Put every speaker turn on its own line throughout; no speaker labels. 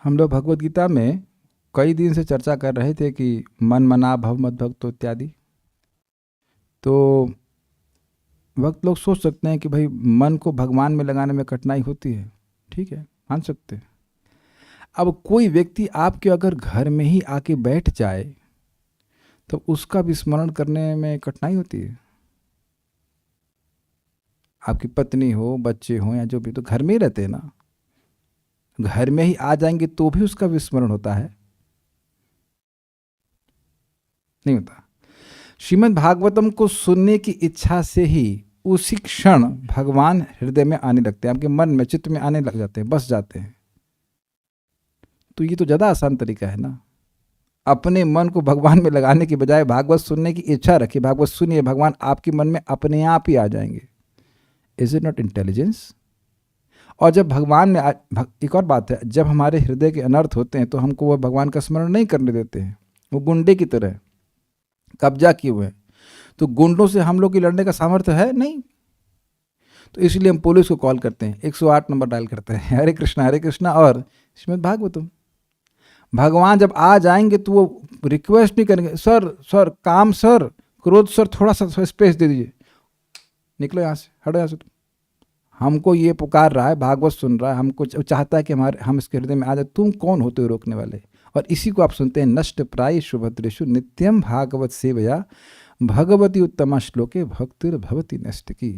हम लोग भगवत गीता में कई दिन से चर्चा कर रहे थे कि मन मना भव मद भक्तो इत्यादि। तो वक्त लोग सोच सकते हैं कि भाई मन को भगवान में लगाने में कठिनाई होती है, ठीक है, मान सकते हैं। अब कोई व्यक्ति आपके अगर घर में ही आके बैठ जाए तो उसका विस्मरण करने में कठिनाई होती है। आपकी पत्नी हो, बच्चे हो या जो भी, तो घर में ही रहते हैं ना, घर में ही आ जाएंगे तो भी उसका विस्मरण होता है? नहीं होता। श्रीमद् भागवतम को सुनने की इच्छा से ही उसी क्षण भगवान हृदय में आने लगते हैं, आपके मन में, चित्त में आने लग जाते हैं, बस जाते हैं। तो ये तो ज़्यादा आसान तरीका है ना। अपने मन को भगवान में लगाने के बजाय भागवत सुनने की इच्छा रखिए, भागवत सुनिए, भगवान आपके मन में अपने आप ही आ जाएंगे। Is it not intelligence? और जब भगवान में एक और बात है, जब हमारे हृदय के अनर्थ होते हैं तो हमको वह भगवान का स्मरण नहीं करने देते हैं। वो गुंडे की तरह कब्जा किए हुए हैं, तो गुंडों से हम लोग की लड़ने का सामर्थ्य है नहीं। तो इसलिए हम पुलिस को कॉल करते हैं, 108 नंबर डायल करते हैं, हरे कृष्णा और श्रीमद् भागवतम। भगवान जब आ जाएंगे तो वो रिक्वेस्ट नहीं करेंगे, सर सर काम सर, क्रोध सर, थोड़ा सा स्पेस दे दीजिए, निकलो यहाँ से, हटो यहाँ से। हमको ये पुकार रहा है, भागवत सुन रहा है, हमको चाहता है कि हम इसके हृदय में आ जाए। तुम कौन होते हो रोकने वाले? और इसी को आप सुनते हैं, नष्ट प्राय शुभद्रेशु नित्यम भागवत सेवया भगवती उत्तमा श्लोके भक्तिर भवती नष्ट की।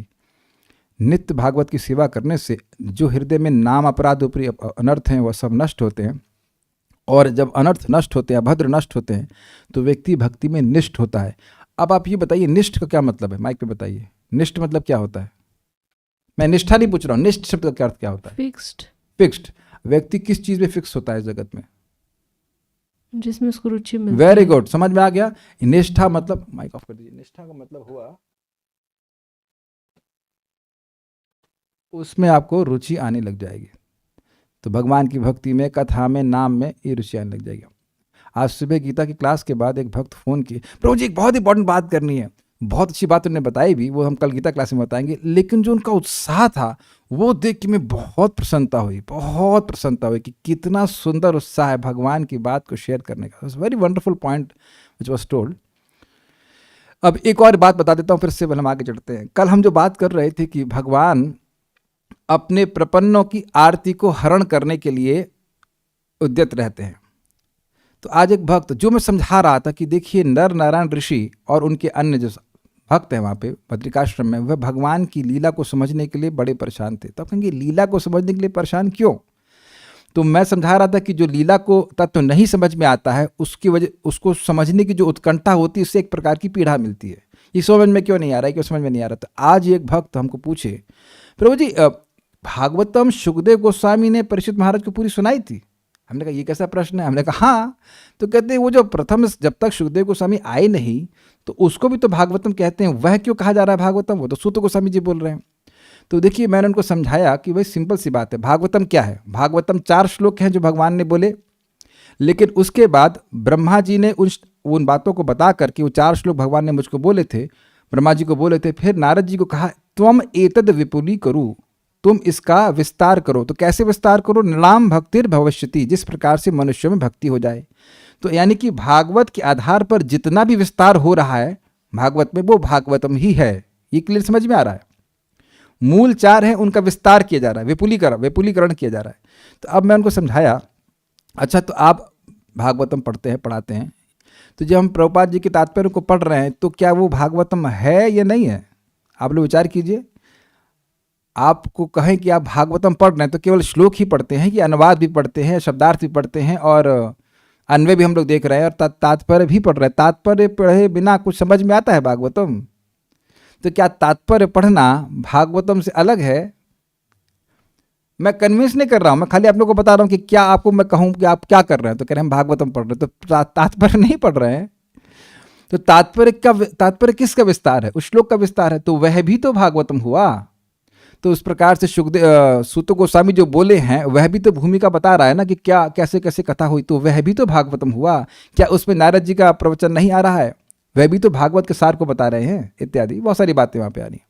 नित्य भागवत की सेवा करने से जो हृदय में नाम अपराध ऊपरी अनर्थ हैं वह सब नष्ट होते हैं। और जब अनर्थ नष्ट होते हैं, अभद्र नष्ट होते हैं, तो व्यक्ति भक्ति में निष्ठ होता है। अब आप ये बताइए, निष्ठ का क्या मतलब है? माइक पे बताइए, निष्ठ मतलब क्या होता है? मैं निष्ठा नहीं पूछ रहा हूँ, निष्ठ शब्द का अर्थ क्या होता है?
फिक्स्ड।
फिक्स्ड। व्यक्ति किस चीज में फिक्स होता है जगत में?
जिसमें उसको रुचि मिलती है।
वेरी गुड, समझ में आ गया। निष्ठा मतलब, माइक ऑफ कर दीजिए, निष्ठा का मतलब हुआ उसमें आपको रुचि आने लग जाएगी। तो भगवान की भक्ति में, कथा में, नाम में ये रुचि आने लग जाएगी। आज सुबह गीता की क्लास के बाद एक भक्त फोन किए, प्रभु जी एक बहुत इंपॉर्टेंट बात करनी है। बहुत अच्छी बात उन्होंने बताई भी, वो हम कल गीता क्लास में बताएंगे, लेकिन जो उनका उत्साह था वो देख के मैं बहुत प्रसन्नता हुई कि कितना सुंदर उत्साह है भगवान की बात को शेयर करने का। Very wonderful point which was told. अब एक और बात बता देता हूँ, फिर से हम आगे चढ़ते हैं। कल हम जो बात कर रहे थे कि भगवान अपने प्रपन्नों की आरती को हरण करने के लिए उद्यत रहते हैं। तो आज एक भक्त, जो मैं समझा रहा था कि देखिए नर नारायण ऋषि और उनके अन्य जो भक्त हैं वहाँ पे बद्रिकाश्रम में, वह भगवान की लीला को समझने के लिए बड़े परेशान थे। तब कहेंगे लीला को समझने के लिए परेशान क्यों? तो मैं समझा रहा था कि जो लीला को तत्व नहीं समझ में आता है, उसकी वजह, उसको समझने की जो उत्कंठा होती है, उससे एक प्रकार की पीड़ा मिलती है। ये समझ में क्यों नहीं आ रहा है, क्यों समझ में नहीं आ रहा? तो आज एक भक्त हमको पूछे, प्रभु जी भागवतम सुखदेव गोस्वामी ने परीक्षित महाराज को पूरी सुनाई थी। हमने कहा ये कैसा प्रश्न है? हमने कहा हाँ। तो कहते हैं वो जो प्रथम, जब तक सुखदेव गोस्वामी आए नहीं तो उसको भी तो भागवतम कहते हैं, वह क्यों कहा जा रहा है भागवतम? वो तो सूत गोस्वामी जी बोल रहे हैं। तो देखिए मैंने उनको समझाया कि भाई सिंपल सी बात है, भागवतम क्या है? भागवतम 4 श्लोक हैं जो भगवान ने बोले, लेकिन उसके बाद ब्रह्मा जी ने उन बातों को बता करके, वो 4 श्लोक भगवान ने मुझको बोले थे, ब्रह्मा जी को बोले थे, फिर नारद जी को कहा त्वम एतद विपुली करू, तुम इसका विस्तार करो। तो कैसे विस्तार करो? नृणाम भक्तिर भविष्यति, जिस प्रकार से मनुष्यों में भक्ति हो जाए। तो यानी कि भागवत के आधार पर जितना भी विस्तार हो रहा है भागवत में, वो भागवतम ही है। ये क्लियर समझ में आ रहा है? मूल 4 है, उनका विस्तार किया जा रहा है, विपुलीकरण किया जा रहा है। तो अब मैं उनको समझाया, अच्छा तो आप भागवतम पढ़ते हैं, पढ़ाते हैं, तो जब हम प्रभुपाद जी के तात्पर्य को पढ़ रहे हैं तो क्या वो भागवतम है या नहीं है? आप लोग विचार कीजिए। आपको कहें कि आप भागवतम पढ़ रहे हैं तो केवल श्लोक ही पढ़ते हैं कि अनुवाद भी पढ़ते हैं, शब्दार्थ भी पढ़ते हैं, और अन्वय भी हम लोग देख रहे हैं, और तात्पर्य भी पढ़ रहे हैं? तात्पर्य पढ़े बिना कुछ समझ में आता है भागवतम? तो क्या तात्पर्य पढ़ना भागवतम से अलग है? मैं कन्विंस नहीं कर रहा हूँ, मैं खाली आप लोगों को बता रहा हूँ कि क्या आपको मैं कहूँ कि आप क्या कर रहे हैं, तो कह रहे हैं हम भागवतम पढ़ रहे हैं, तो तात्पर्य नहीं पढ़ रहे हैं। तो तात्पर्य किसका विस्तार है? उस श्लोक का विस्तार है, तो वह भी तो भागवतम हुआ। तो उस प्रकार से सूत गोस्वामी जो बोले हैं वह भी तो भूमिका बता रहा है ना कि क्या कैसे कैसे कथा हुई, तो वह भी तो भागवतम हुआ। क्या उसमें नारद जी का प्रवचन नहीं आ रहा है? वह भी तो भागवत के सार को बता रहे हैं, इत्यादि बहुत सारी बातें वहाँ पे आ रही हैं।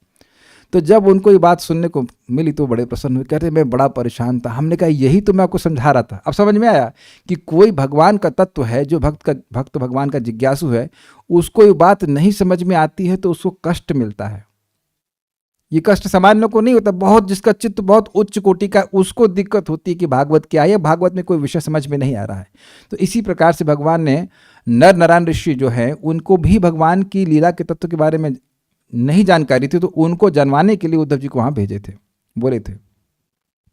तो जब उनको ये बात सुनने को मिली तो बड़े प्रसन्न हुए, कहते मैं बड़ा परेशान था। हमने कहा यही तो मैं आपको समझा रहा था। अब समझ में आया कि कोई भगवान का तत्व है, जो भक्त भगवान का जिज्ञासु है, उसको ये बात नहीं समझ में आती है तो उसको कष्ट मिलता है। ये कष्ट सामान्य को नहीं होता, बहुत जिसका चित्त बहुत उच्च कोटि का, उसको दिक्कत होती है कि भागवत क्या है, भागवत में कोई विषय समझ में नहीं आ रहा है। तो इसी प्रकार से भगवान ने नर नारायण ऋषि जो है, उनको भी भगवान की लीला के तत्व के बारे में नहीं जानकारी थी, तो उनको जानवाने के लिए उद्धव जी को वहाँ भेजे थे, बोले थे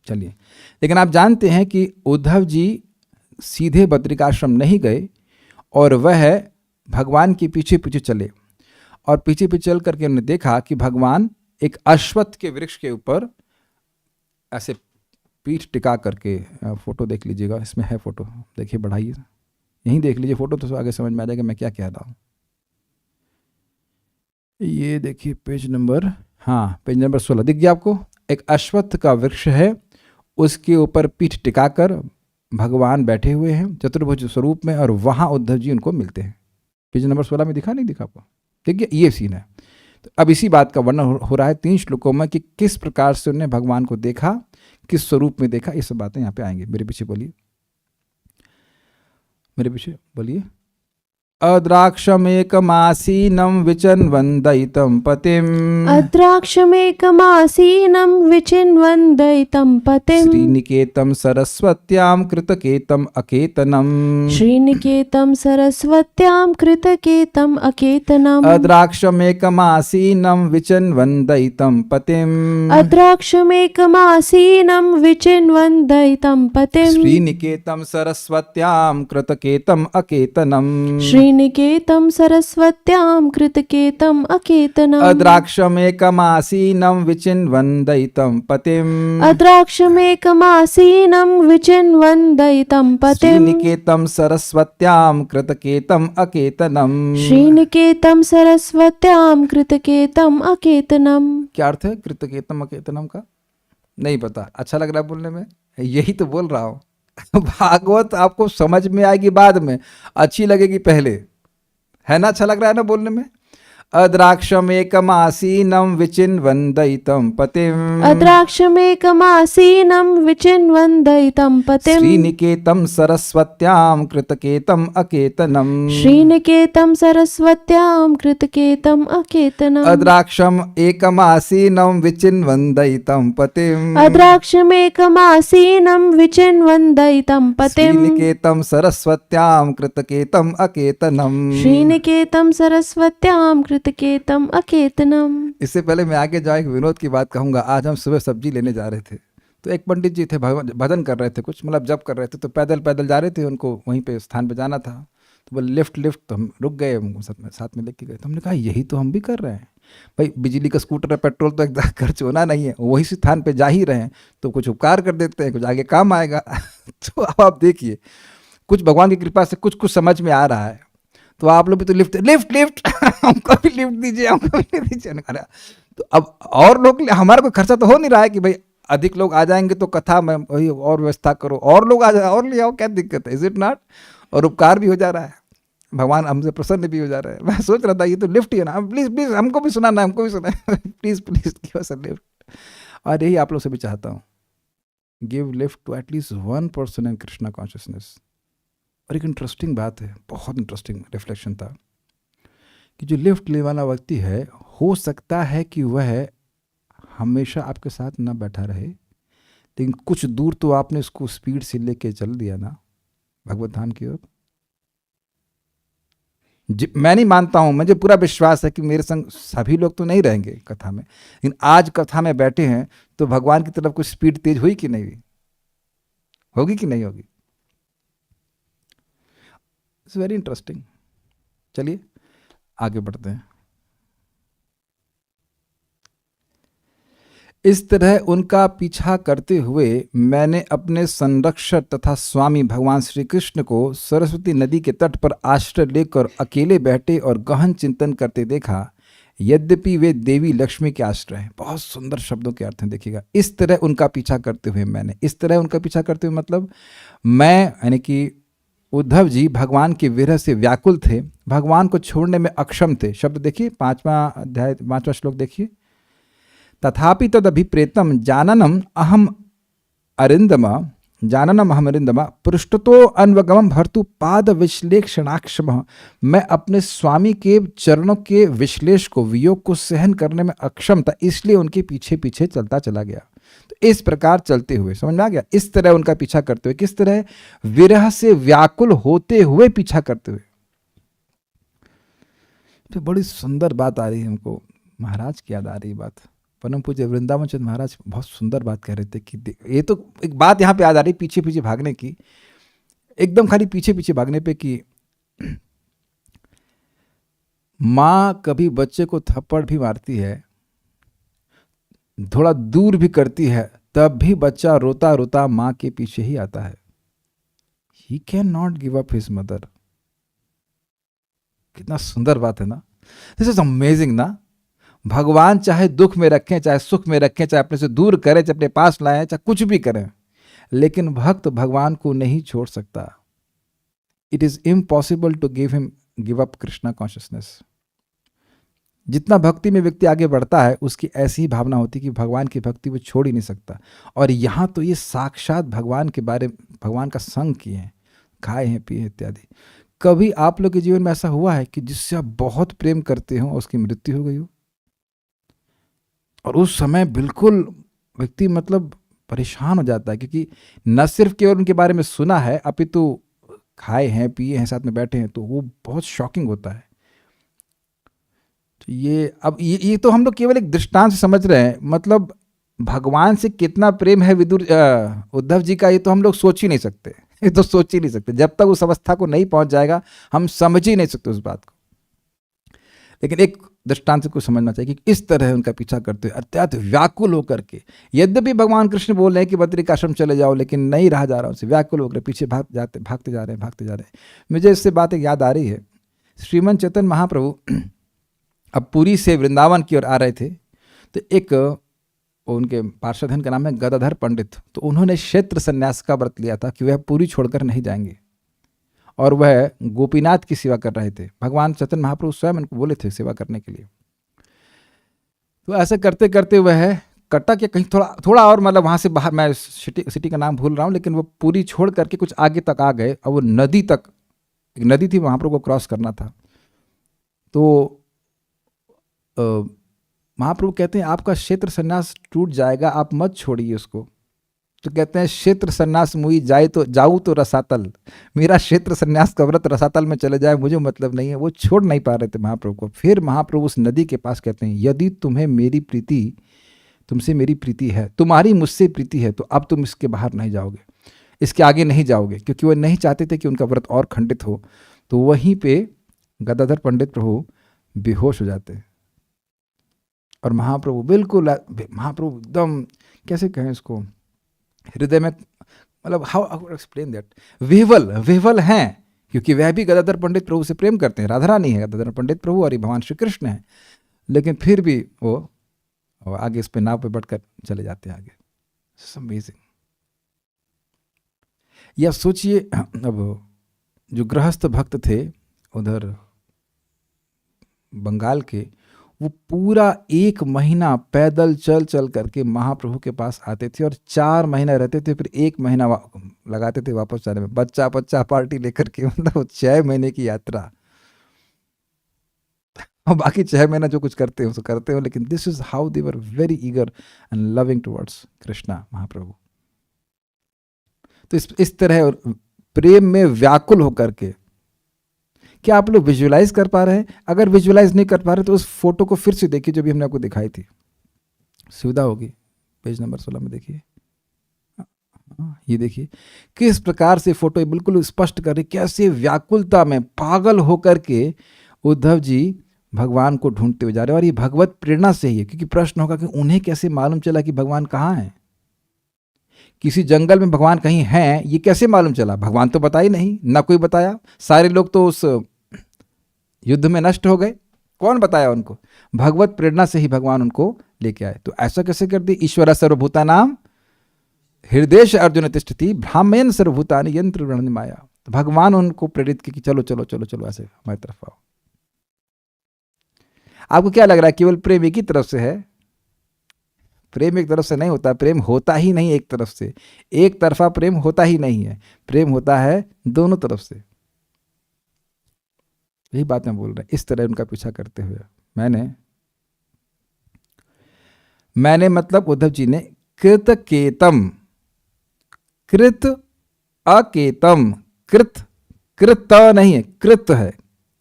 चलिए। लेकिन आप जानते हैं कि उद्धव जी सीधे बद्रिकाश्रम नहीं गए और वह भगवान के पीछे पीछे चले, और पीछे पीछे चल करके उन्होंने देखा कि भगवान एक अश्वत्थ के वृक्ष के ऊपर ऐसे पीठ टिका करके, फोटो देख लीजिएगा, इसमें है फोटो, देखिए बढ़ाइए, यहीं देख लीजिए फोटो तो आगे समझ में आ जाएगा मैं क्या कह रहा हूँ। ये देखिए पेज नंबर 16 दिख गया आपको। एक अश्वत्थ का वृक्ष है, उसके ऊपर पीठ टिकाकर भगवान बैठे हुए हैं चतुर्भुज स्वरूप में, और वहाँ उद्धव जी उनको मिलते हैं। पेज नंबर 16 में दिखा, नहीं दिखा आपको? देखिए ये सीन है। तो अब इसी बात का वर्णन हो रहा है 3 श्लोकों में कि किस प्रकार से उन्होंने भगवान को देखा, किस स्वरूप में देखा, ये सब बातें यहाँ पे आएंगे। मेरे पीछे बोलिए, मेरे पीछे बोलिए। अद्राक्षमेकमासीनं विचिन्वन्दितं पतिम्,
अद्राक्षमेकमासीनं विचिन्वन्दितं पतिम्,
श्रीनिकेतं सरस्वत्यां कृतकेतम् अकेतनम्,
श्रीनिकेतं सरस्वत्यां कृतकेतम् अकेतनम्,
अद्राक्षमेकमासीनं विचिन्वन्दितं पतिम्,
अद्राक्षमेकमासीनं विचिन्वन्दितं पतिम्,
श्रीनिकेतं सरस्वत्यां कृतकेतम् अकेतनम्,
श्रीनिकेतं सरस्वत्यां कृतकेतम् अकेतनम्,
अद्राक्षमेकमासीनं विचिन्वन्दितं पतिम्,
अद्राक्षमेकमासीनं विचिन्वन्दितं पतिम्,
श्रीनिकेतं सरस्वत्यां कृतकेतम् अकेतनम्।
श्रीनिकेतं सरस्वत्यां कृतकेतम् अकेतनम्।
क्या अर्थ है कृतकेतम अकेतनम का? नहीं पता, अच्छा लग रहा है बोलने में, यही तो बोल रहा हूँ। भागवत आपको समझ में आएगी बाद में, अच्छी लगेगी पहले, है ना? अच्छा लग रहा है ना बोलने में? अद्राक्षमेकमासीनं विचिन्वन्दितं पतिम्,
अद्राक्षमेकमासीनं विचिन्वन्दितं पतिम्,
श्रीनिकेतं सरस्वत्यां कृतकेतम् अकेतनम्,
श्रीनिकेतं सरस्वत्यां कृतकेतम् अकेतनम्,
अद्राक्षम एकमासीनं विचिन्वन्दितं पतिम्,
अद्राक्षमेकमासीनं विचिन्वन्दितं पतिम्,
श्रीनिकेतं सरस्वत्यां कृतकेतम् अकेतनम्।
श्रीनिकेतं सरस्वत्यां कृतकेतम् अकेतनम्।
इससे पहले मैं आगे जाऊँ एक विनोद की बात कहूँगा। आज हम सुबह सब्जी लेने जा रहे थे, तो एक पंडित जी थे, भजन कर रहे थे, कुछ मतलब जप कर रहे थे, तो पैदल पैदल जा रहे थे, उनको वहीं पे स्थान पे जाना था। तो बोले लिफ्ट लिफ्ट, तो हम रुक गए, साथ में लेके गए। तो हमने कहा यही तो हम भी कर रहे हैं भाई, बिजली का स्कूटर है, पेट्रोल तो एकदम खर्च होना नहीं है, वही स्थान पे जा ही रहे हैं, तो कुछ उपकार कर देते हैं, कुछ आगे काम आएगा। तो अब आप देखिए, कुछ भगवान की कृपा से कुछ कुछ समझ में आ रहा है। तो आप लोग भी तो लिफ्ट लिफ्ट लिफ्ट हमको भी लिफ्ट दीजिए, हमको भी दीजिए। तो अब और लोग, हमारा कोई खर्चा तो हो नहीं रहा है कि भाई अधिक लोग आ जाएंगे तो कथा में वही और व्यवस्था करो, और लोग आ जाए और ले आओ, क्या दिक्कत है? Is it not? और उपकार भी हो जा रहा है, भगवान हमसे प्रसन्न भी हो जा रहा है। मैं सोच रहा था ये तो लिफ्ट ही है ना, प्लीज प्लीज हमको भी सुनाना, हमको भी सुना, please please give us a lift. और यही आप लोग से भी चाहता हूँ, give lift to at least 1 person in Krishna consciousness. और एक इंटरेस्टिंग बात है, बहुत इंटरेस्टिंग रिफ्लेक्शन था कि जो लिफ्ट लेने वाला व्यक्ति है, हो सकता है कि वह हमेशा आपके साथ ना बैठा रहे, लेकिन कुछ दूर तो आपने उसको स्पीड से लेके चल दिया ना भगवत धाम की ओर। मैं नहीं मानता हूं, मुझे पूरा विश्वास है कि मेरे संग सभी लोग तो नहीं रहेंगे कथा में, लेकिन आज कथा में बैठे हैं तो भगवान की तरफ कुछ स्पीड तेज हुई कि नहीं हुई? होगी कि नहीं होगी? It's very interesting. चलिए आगे बढ़ते हैं। इस तरह उनका पीछा करते हुए मैंने अपने संरक्षक तथा स्वामी भगवान श्री कृष्ण को सरस्वती नदी के तट पर आश्रय लेकर अकेले बैठे और गहन चिंतन करते देखा, यद्यपि वे देवी लक्ष्मी के आश्रय हैं। बहुत सुंदर शब्दों के अर्थ हैं, देखिएगा। इस तरह उनका पीछा करते हुए मैंने, इस तरह उनका पीछा करते हुए मतलब मैं, यानी कि उद्धव जी भगवान के विरह से व्याकुल थे, भगवान को छोड़ने में अक्षम थे। शब्द देखिए 5वां अध्याय 5वां श्लोक देखिए, तथापि तदभिप्रेतम जाननम अहम अरिंदम पृष्ठतो अन्वगमम भर्तु पाद विश्लेषणाक्षम। मैं अपने स्वामी के चरणों के विश्लेष को, वियोग को सहन करने में अक्षम था, इसलिए उनके पीछे पीछे चलता चला गया। तो इस प्रकार चलते हुए, समझ में आ गया, इस तरह उनका पीछा करते हुए, किस तरह विरह से व्याकुल होते हुए पीछा करते हुए। तो बड़ी सुंदर बात आ रही है हमको, महाराज की याद आ रही बात। परम पूज्य वृंदावन चंद्र महाराज बहुत सुंदर बात कह रहे थे कि ये तो एक बात यहाँ पे याद आ रही पीछे पीछे भागने की, एकदम खाली पीछे पीछे भागने पे, कि माँ कभी बच्चे को थप्पड़ भी मारती है, थोड़ा दूर भी करती है, तब भी बच्चा रोता रोता माँ के पीछे ही आता है। He can not give up his mother. कितना सुंदर बात है ना, दिस इज अमेजिंग ना। भगवान चाहे दुख में रखें, चाहे सुख में रखें, चाहे अपने से दूर करें, चाहे अपने पास लाएं, चाहे कुछ भी करें, लेकिन भक्त भगवान को नहीं छोड़ सकता। It is impossible to give up Krishna consciousness. जितना भक्ति में व्यक्ति आगे बढ़ता है, उसकी ऐसी ही भावना होती है कि भगवान की भक्ति वो छोड़ ही नहीं सकता। और यहाँ तो ये साक्षात भगवान के बारे, भगवान का संग किए हैं, खाए हैं, पिए हैं इत्यादि। कभी आप लोग के जीवन में ऐसा हुआ है कि जिससे आप बहुत प्रेम करते हो, उसकी मृत्यु हो गई हो, और उस समय बिल्कुल व्यक्ति मतलब परेशान हो जाता है, क्योंकि न सिर्फ केवल उनके बारे में सुना है, अपितु खाए हैं, पिए हैं, साथ में बैठे हैं, तो वो बहुत शॉकिंग होता है। तो ये अब ये तो हम लोग केवल एक दृष्टांत से समझ रहे हैं, मतलब भगवान से कितना प्रेम है उद्धव जी का, ये तो हम लोग सोच ही नहीं सकते, ये तो सोच ही नहीं सकते। जब तक उस अवस्था को नहीं पहुंच जाएगा, हम समझ ही नहीं सकते उस बात को। लेकिन एक दृष्टांत को समझना चाहिए कि इस तरह उनका पीछा करते हुए अत्यंत व्याकुल होकर के, यद्यपि भगवान कृष्ण बोल रहे हैं कि बद्रिक आश्रम चले जाओ, लेकिन नहीं रहा जा रहा उनसे, व्याकुल होकर पीछे भागते जा रहे हैं। मुझे इससे बात एक याद आ रही है। श्रीमन चैतन्य महाप्रभु अब पुरी से वृंदावन की ओर आ रहे थे, तो एक उनके पार्षद का नाम है गदाधर पंडित, तो उन्होंने क्षेत्र संन्यास का व्रत लिया था कि वह पुरी छोड़कर नहीं जाएंगे, और वह गोपीनाथ की सेवा कर रहे थे। भगवान चैतन्य महाप्रभु स्वयं उनको बोले थे सेवा करने के लिए। तो ऐसे करते करते वह कटक या कहीं थोड़ा और, मतलब वहाँ से बाहर, मैं सिटी का नाम भूल रहा हूँ, लेकिन वो पूरी छोड़ करके कुछ आगे तक आ गए, और वो नदी तक, एक नदी थी, महाप्रभु को क्रॉस करना था। तो महाप्रभु कहते हैं आपका क्षेत्र संन्यास टूट जाएगा, आप मत छोड़िए उसको। तो कहते हैं क्षेत्र संन्यास मुई जाऊँ तो रसातल, मेरा क्षेत्र संन्यास का व्रत रसातल में चले जाए, मुझे मतलब नहीं है। वो छोड़ नहीं पा रहे थे महाप्रभु को। फिर महाप्रभु उस नदी के पास कहते हैं, यदि तुम्हें मेरी प्रीति, तुमसे मेरी प्रीति है, तुम्हारी मुझसे प्रीति है, तो अब तुम इसके बाहर नहीं जाओगे, इसके आगे नहीं जाओगे, क्योंकि वो नहीं चाहते थे कि उनका व्रत और खंडित हो। तो वहीं पे गदाधर पंडित प्रभु बेहोश हो जाते हैं, और महाप्रभु बिल्कुल, महाप्रभु एकदम, कैसे कहें इसको, हृदय में, मतलब हाउ एक्सप्लेन दैट, विह्वल हैं, क्योंकि वह भी गदाधर पंडित प्रभु से प्रेम करते हैं। राधा रानी है गदाधर पंडित प्रभु, और ये भगवान श्री कृष्ण है, लेकिन फिर भी वो आगे इस पे नाव पे बढ़कर चले जाते हैं आगे। अमेजिंग। या सोचिए, अब जो गृहस्थ भक्त थे उधर बंगाल के, वो पूरा 1 महीना पैदल चल करके महाप्रभु के पास आते थे, और 4 महीना रहते थे, फिर 1 महीना लगाते थे वापस जाने में, बच्चा पार्टी लेकर के, मतलब 6 महीने की यात्रा। और बाकी 6 महीना जो कुछ करते हो सो करते हो, लेकिन this is how they were very eager and loving towards Krishna Mahaprabhu. तो इस तरह प्रेम में व्याकुल होकर के, क्या आप लोग विजुअलाइज कर पा रहे हैं? अगर विजुअलाइज नहीं कर पा रहे तो उस फोटो को फिर से देखिए जो भी हमने आपको दिखाई थी, सुविधा होगी। पेज नंबर 16 में देखिए, ये देखिए किस प्रकार से फोटो बिल्कुल स्पष्ट कर रही, कैसे व्याकुलता में पागल होकर के उद्धव जी भगवान को ढूंढते हुए जा रहे हैं। और ये भगवत प्रेरणा से ही है, क्योंकि प्रश्न होगा कि उन्हें कैसे मालूम चला कि भगवान कहाँ है, किसी जंगल में भगवान कहीं हैं, ये कैसे मालूम चला? भगवान तो बता ही नहीं, ना कोई बताया, सारे लोग तो उस युद्ध में नष्ट हो गए, कौन बताया उनको? भगवत प्रेरणा से ही भगवान उनको लेके आए। तो ऐसा कैसे कर दी? ईश्वर सर्वभूतानां हृदय अर्जुन तिष्ठति भ्राम्यन सर्वभूतानि यंत्र वृणन माया। तो भगवान उनको प्रेरित किया कि चलो चलो चलो चलो ऐसे हमारी तरफ आओ। आपको क्या लग रहा है केवल प्रेम एक ही तरफ से है? प्रेम एक तरफ से नहीं होता, प्रेम होता ही नहीं एक तरफ से, एक तरफा प्रेम होता ही नहीं है, प्रेम होता है दोनों तरफ से। यही बात मैं बोल रहा हूं। इस तरह उनका पीछा करते हुए मैंने मतलब उद्धव जी ने कृत केतम, कृत अकेतम, कृत नहीं है, कृत है,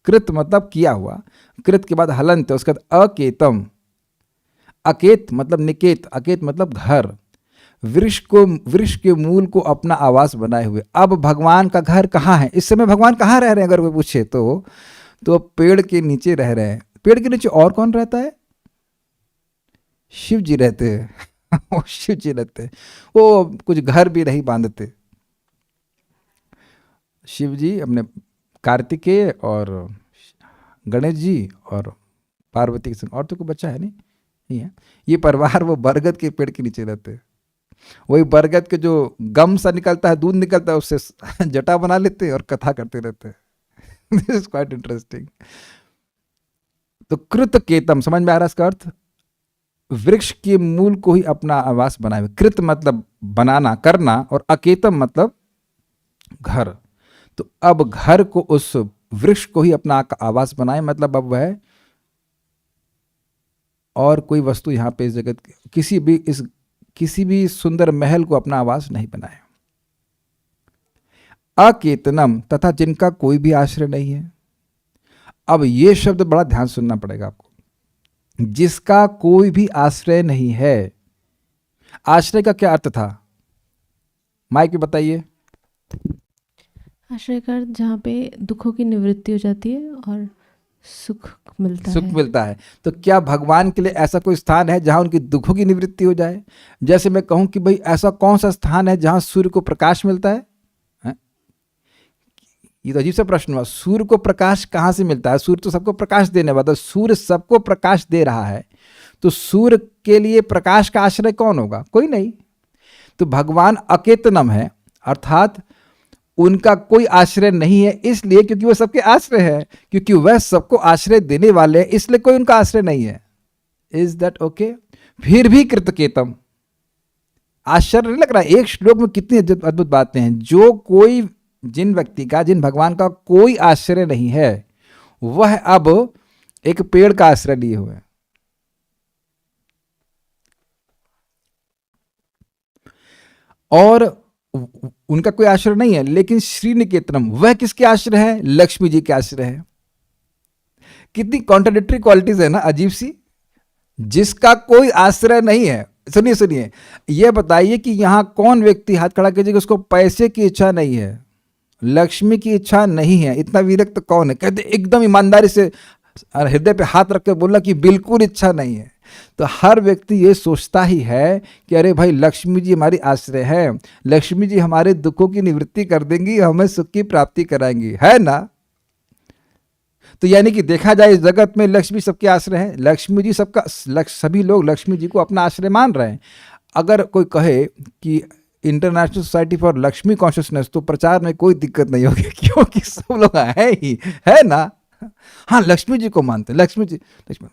कृत मतलब किया हुआ, कृत के बाद हलंत है, उसके बाद अकेतम, अकेत मतलब निकेत, अकेत मतलब घर, वृक्ष के मूल को अपना आवास बनाए हुए। अब भगवान का घर कहाँ है? इस समय भगवान कहाँ रह रहे हैं अगर कोई पूछे तो पेड़ के नीचे रह रहे हैं। पेड़ के नीचे और कौन रहता है? शिव जी रहते हैं वो शिव जी रहते हैं, वो कुछ घर भी नहीं बांधते। शिव जी अपने कार्तिकेय और गणेश जी और पार्वती के संग, और तो कोई बच्चा है नहीं है। ये परिवार वो बरगद के पेड़ के नीचे रहते हैं। वही बरगद के जो गम सा निकलता है, दूध निकलता है, उससे जटा बना लेते हैं और कथा करते रहते हैं। This is quite interesting. तो कृत केतम समझ में आ रहा है इसका अर्थ? वृक्ष के मूल को ही अपना आवास बनाए हुए। कृत मतलब बनाना, करना, और अकेतम मतलब घर। तो अब घर को, उस वृक्ष को ही अपना आवास बनाए, मतलब अब वह और कोई वस्तु यहाँ पे इस जगत किसी भी सुंदर महल को अपना आवास नहीं बनाए। अकेतनम तथा जिनका कोई भी आश्रय नहीं है। अब ये शब्द बड़ा ध्यान सुनना पड़ेगा आपको। जिसका कोई भी आश्रय नहीं है। आश्रय का क्या अर्थ था? माइक पे बताइए।
आश्रय का अर्थ जहाँ पे दुखों की निवृत्ति हो जाती है और सुख मिलता है। तो क्या भगवान के लिए ऐसा कोई स्थान है जहां उनकी दुखों की निवृत्ति हो जाए? जैसे मैं कहूं कि भाई ऐसा कौन सा स्थान है जहां सूर्य को प्रकाश मिलता है? ये तो अजीब सा प्रश्न हुआ। सूर्य को प्रकाश कहाँ से मिलता है? सूर्य तो सबको प्रकाश देने वाला, सूर्य सबको प्रकाश दे रहा है, तो सूर्य के लिए प्रकाश का आश्रय कौन होगा? कोई नहीं। तो भगवान अकेतनम है, अर्थात उनका कोई आश्रय नहीं है, इसलिए क्योंकि वह सबके आश्रय है, क्योंकि वह सबको आश्रय देने वाले हैं, इसलिए कोई उनका आश्रय नहीं है। Is that okay? फिर भी कृतकेतम। आश्चर्य नहीं लग रहा? एक श्लोक में कितनी अद्भुत बातें हैं। जिन व्यक्ति का, जिन भगवान का कोई आश्रय नहीं है, वह अब एक पेड़ का आश्रय लिए हुए हैं। और उनका कोई आश्रय नहीं है, लेकिन श्री निकेतनम, वह किसके आश्रय है? लक्ष्मी जी के आश्रय है। कितनी कॉन्ट्राडिक्टरी क्वालिटीज है ना, अजीब सी। जिसका कोई आश्रय नहीं है। सुनिए, यह बताइए कि यहां कौन व्यक्ति, हाथ खड़ा कीजिएगा, उसको पैसे की इच्छा नहीं है, लक्ष्मी की इच्छा नहीं है। इतना विरक्त कौन है? कहते एकदम ईमानदारी से हृदय पे हाथ रख के बोला कि बिल्कुल इच्छा नहीं है। तो हर व्यक्ति ये सोचता ही है कि अरे भाई लक्ष्मी जी हमारी आश्रय है, लक्ष्मी जी हमारे दुखों की निवृत्ति कर देंगी, हमें सुख की प्राप्ति कराएंगी, है ना? तो यानी कि देखा जाए इस जगत में लक्ष्मी सबके आश्रय है। लक्ष्मी जी सभी लोग लक्ष्मी जी को अपना आश्रय मान रहे हैं। अगर कोई कहे कि international society for Lakshmi consciousness, तो प्रचार में कोई दिक्कत नहीं होगी, क्योंकि सब लोग है ही, है ना? हाँ, लक्ष्मी जी को मानते हैं। लक्ष्मी।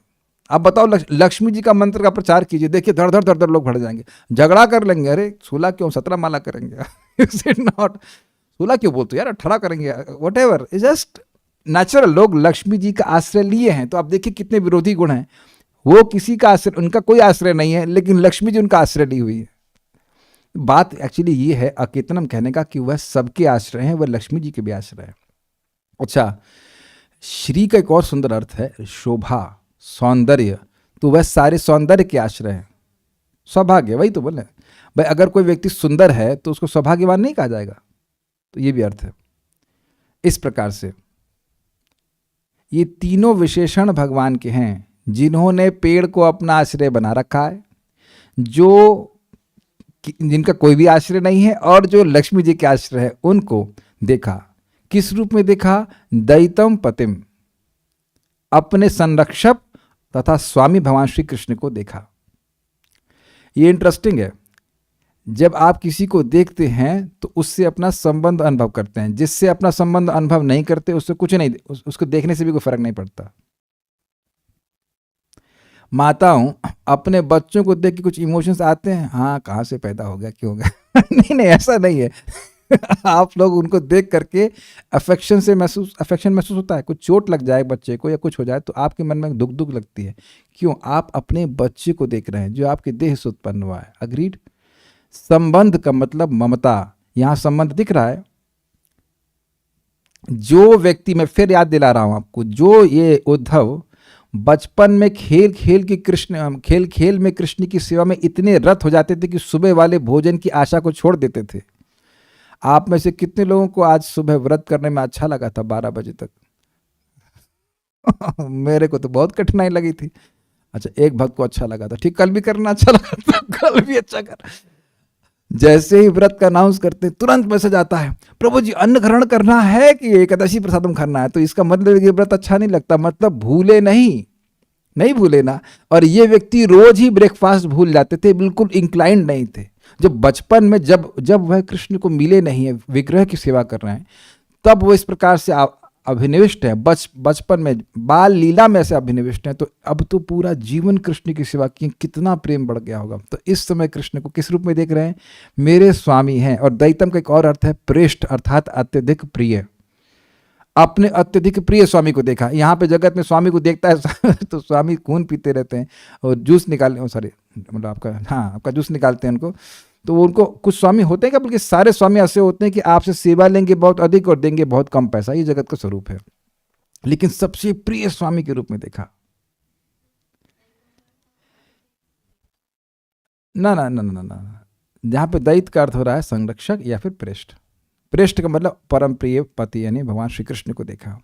अब बताओ, लक्ष्मी जी का मंत्र का प्रचार कीजिए, देखिए धड़ धड़ लोग भर जाएंगे, झगड़ा कर लेंगे। अरे 16 क्यों, 17 माला करेंगे। Is it not? 16 क्यों बोलते यार, 18 करेंगे, what ever, is just natural. लोग लक्ष्मी जी का आश्रय लिए हैं, तो आप देखिए कितने विरोधी गुण हैं। वो किसी का आश्रय, उनका कोई आश्रय नहीं है, लेकिन लक्ष्मी जी उनका आश्रय ली हुई है। बात एक्चुअली ये है अकेतनम कहने का कि वह सबके आश्रय हैं, वह लक्ष्मी जी के भी आश्रय है। अच्छा, श्री का एक और सुंदर अर्थ है शोभा, सौंदर्य। तो वह सारे सौंदर्य के आश्रय हैं। सौभाग्य, वही तो बोले भाई, अगर कोई व्यक्ति सुंदर है तो उसको सौभाग्यवान नहीं कहा जाएगा। तो ये भी अर्थ है। इस प्रकार से ये तीनों विशेषण भगवान के हैं, जिन्होंने पेड़ को अपना आश्रय बना रखा है, जिनका कोई भी आश्रय नहीं है, और जो लक्ष्मी जी के आश्रय है, उनको देखा। किस रूप में देखा? दैतम पतिम, अपने संरक्षक तथा स्वामी भगवान श्री कृष्ण को देखा। ये इंटरेस्टिंग है। जब आप किसी को देखते हैं तो उससे अपना संबंध अनुभव करते हैं। जिससे अपना संबंध अनुभव नहीं करते उससे कुछ नहीं, उसको देखने से भी कोई फर्क नहीं पड़ता। माताओं अपने बच्चों को देख के कुछ इमोशंस आते हैं, हाँ कहाँ से पैदा हो गया, क्यों हो गया नहीं नहीं, ऐसा नहीं है आप लोग उनको देख करके अफेक्शन महसूस होता है। कुछ चोट लग जाए बच्चे को या कुछ हो जाए तो आपके मन में दुख लगती है। क्यों? आप अपने बच्चे को देख रहे हैं जो आपके देह से उत्पन्न हुआ है। अग्रीड? संबंध का मतलब ममता, यहां संबंध दिख रहा है। जो व्यक्ति, मैं फिर याद दिला रहा हूं आपको, जो ये उद्धव बचपन में खेल खेल में कृष्ण की सेवा में इतने रत हो जाते थे कि सुबह वाले भोजन की आशा को छोड़ देते थे। आप में से कितने लोगों को आज सुबह व्रत करने में अच्छा लगा था 12 बजे तक? मेरे को तो बहुत कठिनाई लगी थी। अच्छा, एक भक्त को अच्छा लगा था, ठीक, कल भी करना अच्छा लगा था, कल भी अच्छा कर। जैसे ही व्रत का अनाउंस करते तुरंत मैसेज आता है, प्रभु जी अन्न ग्रहण करना है कि एकादशी प्रसादम करना है। तो इसका मतलब ये व्रत अच्छा नहीं लगता, मतलब भूले नहीं भूले ना। और ये व्यक्ति रोज ही ब्रेकफास्ट भूल जाते थे, बिल्कुल इंक्लाइंड नहीं थे। जब बचपन में जब वह कृष्ण को मिले नहीं है, विग्रह की सेवा कर रहे हैं, तब वो इस प्रकार से अभिनिविष्ट है। बचपन में बाल लीला में ऐसे अभिनिविष्ट हैं, तो अब तो पूरा जीवन कृष्ण की सेवा की, कितना प्रेम बढ़ गया होगा। तो इस समय कृष्ण को किस रूप में देख रहे हैं? मेरे स्वामी हैं। और दैतम का एक और अर्थ है प्रेष्ठ, अर्थात अत्यधिक प्रिय। अपने अत्यधिक प्रिय स्वामी को देखा। यहाँ पे जगत में स्वामी को देखता है तो स्वामी खून पीते रहते हैं और जूस मतलब आपका जूस निकालते हैं उनको। तो उनको कुछ स्वामी होते हैं क्या, बल्कि सारे स्वामी ऐसे होते हैं कि आपसे सेवा लेंगे बहुत अधिक और देंगे बहुत कम पैसा। ये जगत का स्वरूप है। लेकिन सबसे प्रिय स्वामी के रूप में देखा। ना ना ना ना ना, जहाँ पे दैत्य का अर्थ हो रहा है संरक्षक या फिर प्रेष्ठ। प्रेष्ठ का मतलब परम प्रिय पति यानी भगवान श्री कृष्ण को देखा।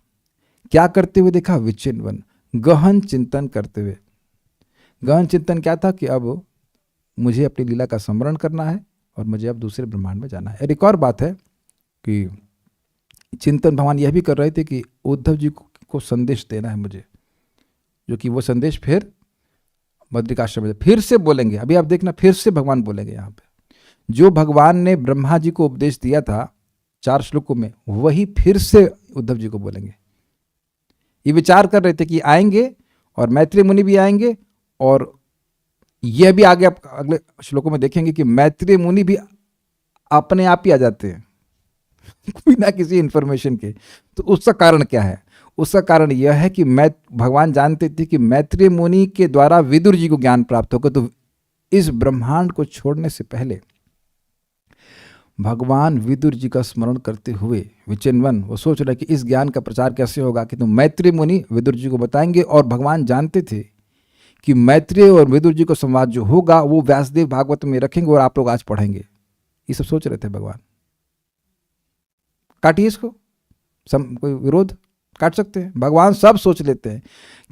क्या करते हुए देखा? विचिन्वन, गहन चिंतन करते हुए। गहन चिंतन क्या था? कि अब मुझे अपनी लीला का स्मरण करना है और मुझे अब दूसरे ब्रह्मांड में जाना है। एक और बात है कि चिंतन भगवान यह भी कर रहे थे कि उद्धव जी को संदेश देना है मुझे, जो कि वो संदेश फिर बद्रिकाश्रम में फिर से बोलेंगे। अभी आप देखना, फिर से भगवान बोलेंगे यहाँ पे। जो भगवान ने ब्रह्मा जी को उपदेश दिया था 4 श्लोकों में, वही फिर से उद्धव जी को बोलेंगे। ये विचार कर रहे थे कि आएंगे और मैत्री मुनि भी आएंगे, और यह भी आगे आप अगले श्लोकों में देखेंगे कि मैत्री मुनि भी अपने आप ही आ जाते हैं बिना किसी इंफॉर्मेशन के। तो उसका कारण क्या है? उसका कारण यह है कि भगवान जानते थे कि मैत्री मुनि के द्वारा विदुर जी को ज्ञान प्राप्त होगा। तो इस ब्रह्मांड को छोड़ने से पहले भगवान विदुर जी का स्मरण करते हुए विचिन्वन, वो सोच रहे कि इस ज्ञान का प्रचार कैसे होगा, कि तो मैत्री मुनि विदुर जी को बताएंगे। और भगवान जानते थे कि मैत्रेय और विदुर जी को संवाद जो होगा वो व्यासदेव भागवत में रखेंगे और आप लोग आज पढ़ेंगे। ये सब सोच रहे थे भगवान। काटिए इसको, कोई विरोध? काट सकते हैं। भगवान सब सोच लेते हैं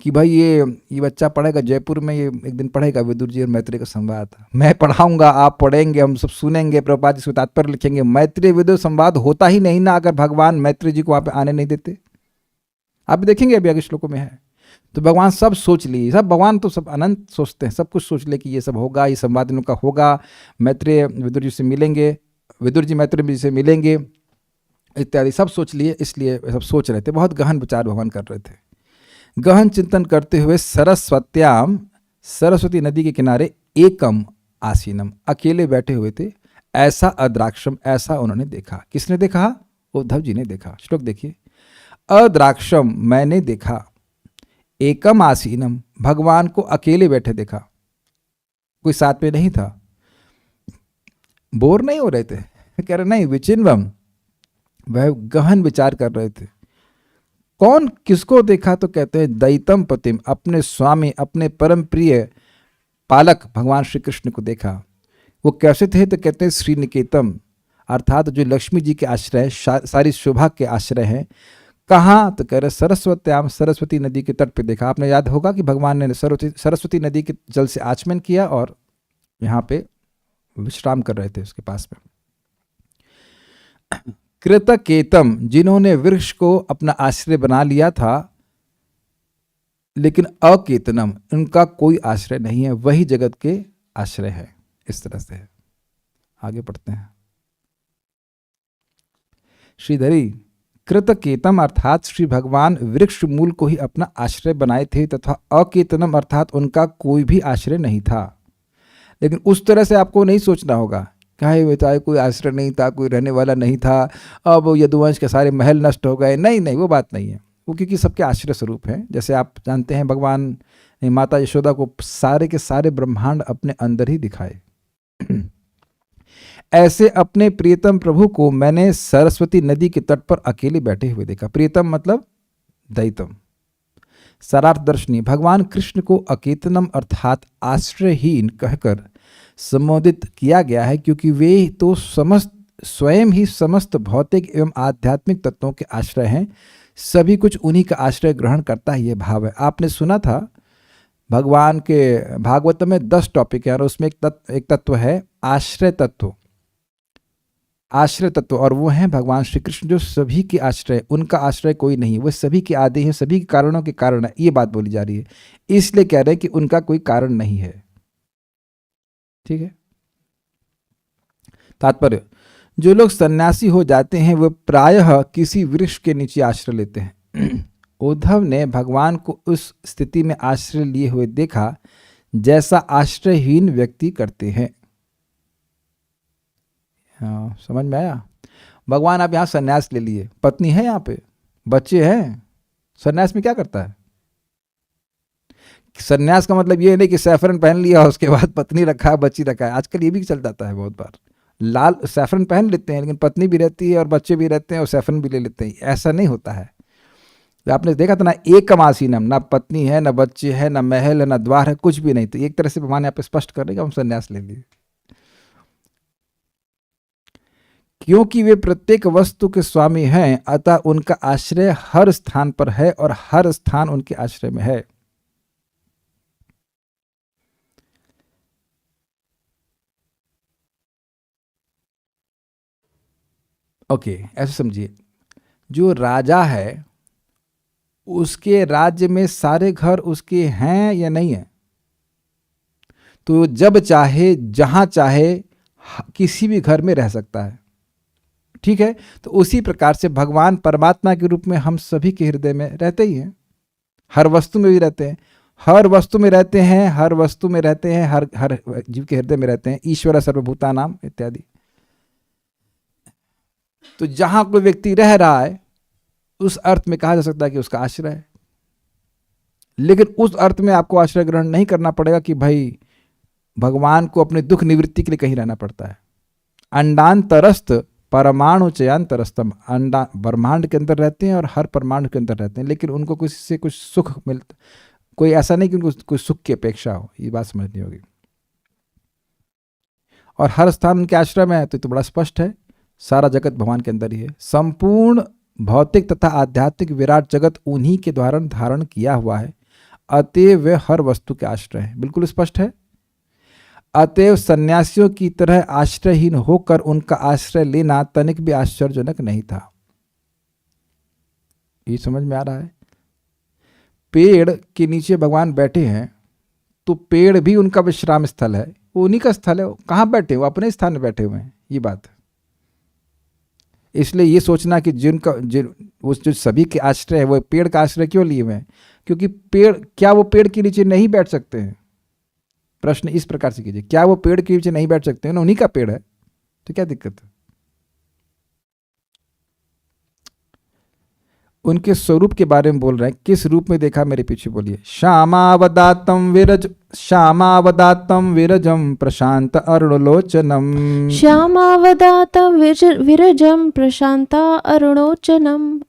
कि भाई ये बच्चा पढ़ेगा जयपुर में, ये एक दिन पढ़ेगा विदुर जी और मैत्रेय का संवाद, मैं पढ़ाऊंगा, आप पढ़ेंगे, हम सब सुनेंगे, प्रभुपाद जी इसको तात्पर्य लिखेंगे। मैत्रेय विदुर संवाद होता ही नहीं ना अगर भगवान मैत्रेय जी को वहां पे आने नहीं देते। आप देखेंगे अभी आगे श्लोकों में है। तो भगवान सब सोच लिए, सब भगवान तो सब अनंत सोचते हैं, सब कुछ सोच ले कि ये सब होगा, ये संवाद इनका होगा, मैत्रेय विदुर जी से मिलेंगे, विदुर जी मैत्रेय जी से मिलेंगे इत्यादि सब सोच लिए। इसलिए सब सोच रहे थे, बहुत गहन विचार भगवान कर रहे थे। गहन चिंतन करते हुए सरस्वत्याम, सरस्वती नदी के किनारे एकम आसीनम, अकेले बैठे हुए थे। ऐसा अद्राक्षम, ऐसा उन्होंने देखा। किसने देखा? उद्धव जी ने देखा। श्लोक देखिए, अद्राक्षम मैंने देखा, एकम आसीनम भगवान को अकेले बैठे देखा, कोई साथ में नहीं था। बोर नहीं हो रहे थे, कह रहे नहीं, विचिन्वम, वह गहन विचार कर रहे थे। कौन किसको देखा? तो कहते हैं दैतम पतिम, अपने स्वामी, अपने परम प्रिय पालक भगवान श्री कृष्ण को देखा। वो कैसे थे? तो कहते हैं श्रीनिकेतम, अर्थात जो लक्ष्मी जी के आश्रय, सारी शोभा के आश्रय हैं। कहाँ? तो कह रहे सरस्वत्याम, सरस्वती नदी के तट पे देखा। आपने याद होगा कि भगवान ने सरस्वती नदी के जल से आचमन किया और यहाँ पे विश्राम कर रहे थे उसके पास में। कृतकेतम, जिन्होंने वृक्ष को अपना आश्रय बना लिया था, लेकिन अकेतनम, उनका कोई आश्रय नहीं है, वही जगत के आश्रय है। इस तरह से है। आगे पढ़ते हैं। श्रीधरी कृतकेतम अर्थात श्री भगवान वृक्ष मूल को ही अपना आश्रय बनाए थे तथा अकेतनम अर्थात उनका कोई भी आश्रय नहीं था। लेकिन उस तरह से आपको नहीं सोचना होगा कहे बेटा कोई आश्रय नहीं था, कोई रहने वाला नहीं था, अब यदुवंश के सारे महल नष्ट हो गए। नहीं नहीं, वो बात नहीं है। वो क्योंकि सबके आश्रय स्वरूप हैं। जैसे आप जानते हैं भगवान ने माता यशोदा को सारे के सारे ब्रह्मांड अपने अंदर ही दिखाए। ऐसे अपने प्रियतम प्रभु को मैंने सरस्वती नदी के तट पर अकेले बैठे हुए देखा। प्रियतम मतलब दैतम। सारार्थ दर्शनी भगवान कृष्ण को अकेतनम अर्थात आश्रयहीन कहकर संबोधित किया गया है क्योंकि वे तो स्वयं ही समस्त भौतिक एवं आध्यात्मिक तत्वों के आश्रय हैं। सभी कुछ उन्हीं का आश्रय ग्रहण करता है, ये भाव है। आपने सुना था भगवान के भागवत में 10 टॉपिक है और उसमें एक तत्व है आश्रय तत्व। आश्रय तत्व, और वो हैं भगवान श्री कृष्ण जो सभी के आश्रय, उनका आश्रय कोई नहीं, वो सभी के आदि हैं, सभी के कारणों के कारण है। ये बात बोली जा रही है, इसलिए कह रहे हैं कि उनका कोई कारण नहीं है। ठीक है। तात्पर्य, जो लोग सन्यासी हो जाते हैं वे प्रायः किसी वृक्ष के नीचे आश्रय लेते हैं। उद्धव ने भगवान को उस स्थिति में आश्रय लिए हुए देखा जैसा आश्रयहीन व्यक्ति करते हैं। हाँ, समझ में आया? भगवान आप यहाँ सन्यास ले लिए, पत्नी है, यहाँ पे बच्चे हैं, सन्यास में क्या करता है? सन्यास का मतलब ये नहीं कि सैफरन पहन लिया उसके बाद पत्नी रखा है, बच्ची रखा है। आजकल ये भी चल जाता है बहुत बार। लाल सैफरन पहन लेते हैं लेकिन पत्नी भी रहती है और बच्चे भी रहते हैं और सैफरन भी ले लेते हैं। ऐसा नहीं होता है। तो आपने देखा था ना, एक कमासीनम, ना पत्नी है, ना बच्चे है, ना महल है, ना द्वार है, कुछ भी नहीं। तो एक तरह से भगवान यहाँ पे स्पष्ट कर देगा हम सन्यास ले लिए, क्योंकि वे प्रत्येक वस्तु के स्वामी हैं, अतः उनका आश्रय हर स्थान पर है और हर स्थान उनके आश्रय में है। ओके, ऐसे समझिए, जो राजा है उसके राज्य में सारे घर उसके हैं या नहीं है? तो जब चाहे जहां चाहे किसी भी घर में रह सकता है। ठीक है। तो उसी प्रकार से भगवान परमात्मा के रूप में हम सभी के हृदय में रहते ही हैं, हर वस्तु में भी रहते हैं, हर वस्तु में रहते हैं, हर वस्तु में रहते हैं, हर जीव के हृदय में रहते हैं। ईश्वर सर्वभूतानाम इत्यादि। तो जहां कोई व्यक्ति रह रहा है उस अर्थ में कहा जा सकता है कि उसका आश्रय है। लेकिन उस अर्थ में आपको आश्रय ग्रहण नहीं करना पड़ेगा कि भाई भगवान को अपने दुख निवृत्ति के लिए कहीं रहना पड़ता है। अंडांतरस्थ परमाणु चयांतरस्तम, अंडा ब्रह्मांड के अंदर रहते हैं और हर परमाणु के अंदर रहते हैं, लेकिन उनको किसी से कुछ सुख मिलता, कोई ऐसा नहीं कि उनको कोई सुख की अपेक्षा हो। ये बात समझनी होगी। और हर स्थान उनके आश्रय में है तो बड़ा स्पष्ट है, सारा जगत भगवान के अंदर ही है। संपूर्ण भौतिक तथा आध्यात्मिक विराट जगत उन्हीं के द्वारा धारण किया हुआ है, अतएव वे हर वस्तु के आश्रय है। बिल्कुल स्पष्ट है। अतएव सन्यासियों की तरह आश्रयहीन होकर उनका आश्रय लेना तनिक भी आश्चर्यजनक नहीं था। ये समझ में आ रहा है? पेड़ के नीचे भगवान बैठे हैं तो पेड़ भी उनका विश्राम स्थल है, वो उन्हीं का स्थल है। कहाँ बैठे? वो अपने स्थान में बैठे हुए हैं। ये बात है। इसलिए ये सोचना कि जो सभी के आश्रय है वो पेड़ का आश्रय क्यों लिए हुए हैं? क्योंकि पेड़, क्या वो पेड़ के नीचे नहीं बैठ सकते हैं? प्रश्न इस प्रकार से कीजिए, क्या वो पेड़ के नीचे नहीं बैठ सकते हैं ना? उन्हीं का पेड़ है तो क्या दिक्कत है? उनके स्वरूप के बारे में बोल रहे हैं। किस रूप में देखा मेरे पीछे बोलिए। श्यामावदातम विरजम प्रशांत अरुणलोचनम।
श्यामावदातं विरजं प्रशांत अरुणोचनम।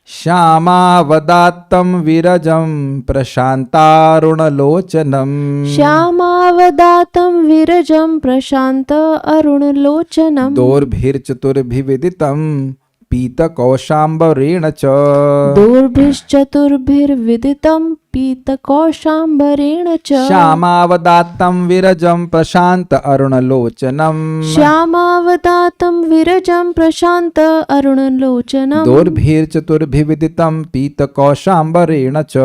श्यामावदातं विरजं प्रशांतारुणलोचनम।
श्यामावदातं विरजं प्रशांत अरुणलोचनम।
दोर्भिर्चतुर्भिविदितं पीतकौशाम्बरेण च।
दोर्भिश्चतुर्भिर्विदितं पीतकौशाम्बरेण च
श्यामावदात्तं विरजं प्रशान्त अरुणलोचनम्
श्यामावदातं विरजं प्रशान्त अरुणलोचनम्
दोर्भिर्चतुर्भिविदितं पीतकौशाम्बरेण च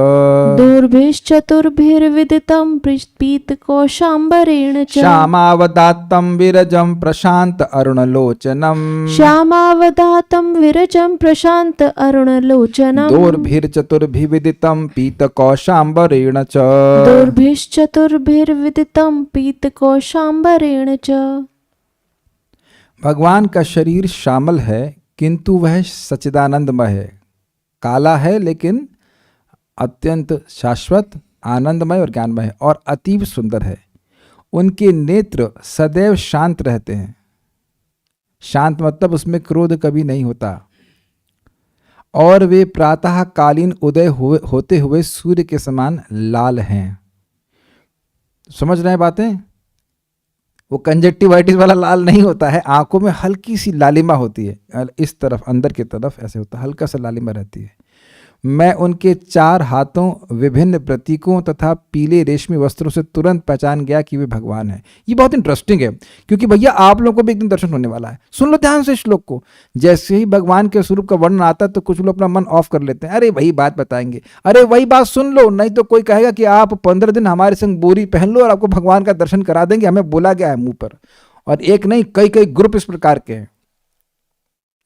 दोर्भिश्चतुर्भिर्विदितं पीतकौशाम्बरेण च
श्यामावदात्तं विरजं प्रशान्त अरुणलोचनम्
श्यामावदातं विरजं प्रशान्त अरुणलोचनम्
दोर्भिर्चतुर्भिविदितं पीतकौशाम्बरेण च
दोर्भिश्चतुर्भिर्विदितं पीतकौशाम्बरेण च।
भगवान का शरीर श्यामल है किंतु वह सच्चिदानंदमय है। काला है लेकिन अत्यंत शाश्वत, आनंदमय और ज्ञानमय है और अतीव सुंदर है। उनके नेत्र सदैव शांत रहते हैं। शांत मतलब उसमें क्रोध कभी नहीं होता। और वे प्रातः कालीन उदय होते हुए सूर्य के समान लाल हैं। समझ रहे हैं बातें? वो कंजक्टिवाइटिस वाला लाल नहीं होता है, आंखों में हल्की सी लालिमा होती है, इस तरफ अंदर की तरफ ऐसे होता है, हल्का सा लालिमा रहती है। मैं उनके 4 हाथों, विभिन्न प्रतीकों तथा पीले रेशमी वस्त्रों से तुरंत पहचान गया कि वे भगवान हैं। ये बहुत इंटरेस्टिंग है क्योंकि भैया आप लोगों को भी एक दिन दर्शन होने वाला है। सुन लो ध्यान से श्लोक को। जैसे ही भगवान के स्वरूप का वर्णन आता है तो कुछ लोग अपना मन ऑफ कर लेते हैं, अरे वही बात बताएंगे, अरे वही बात सुन लो, नहीं तो कोई कहेगा कि आप 15 दिन हमारे संग बोरी पहन लो और आपको भगवान का दर्शन करा देंगे, हमें बोला गया है मुंह पर। और एक नहीं, कई कई ग्रुप इस प्रकार के हैं।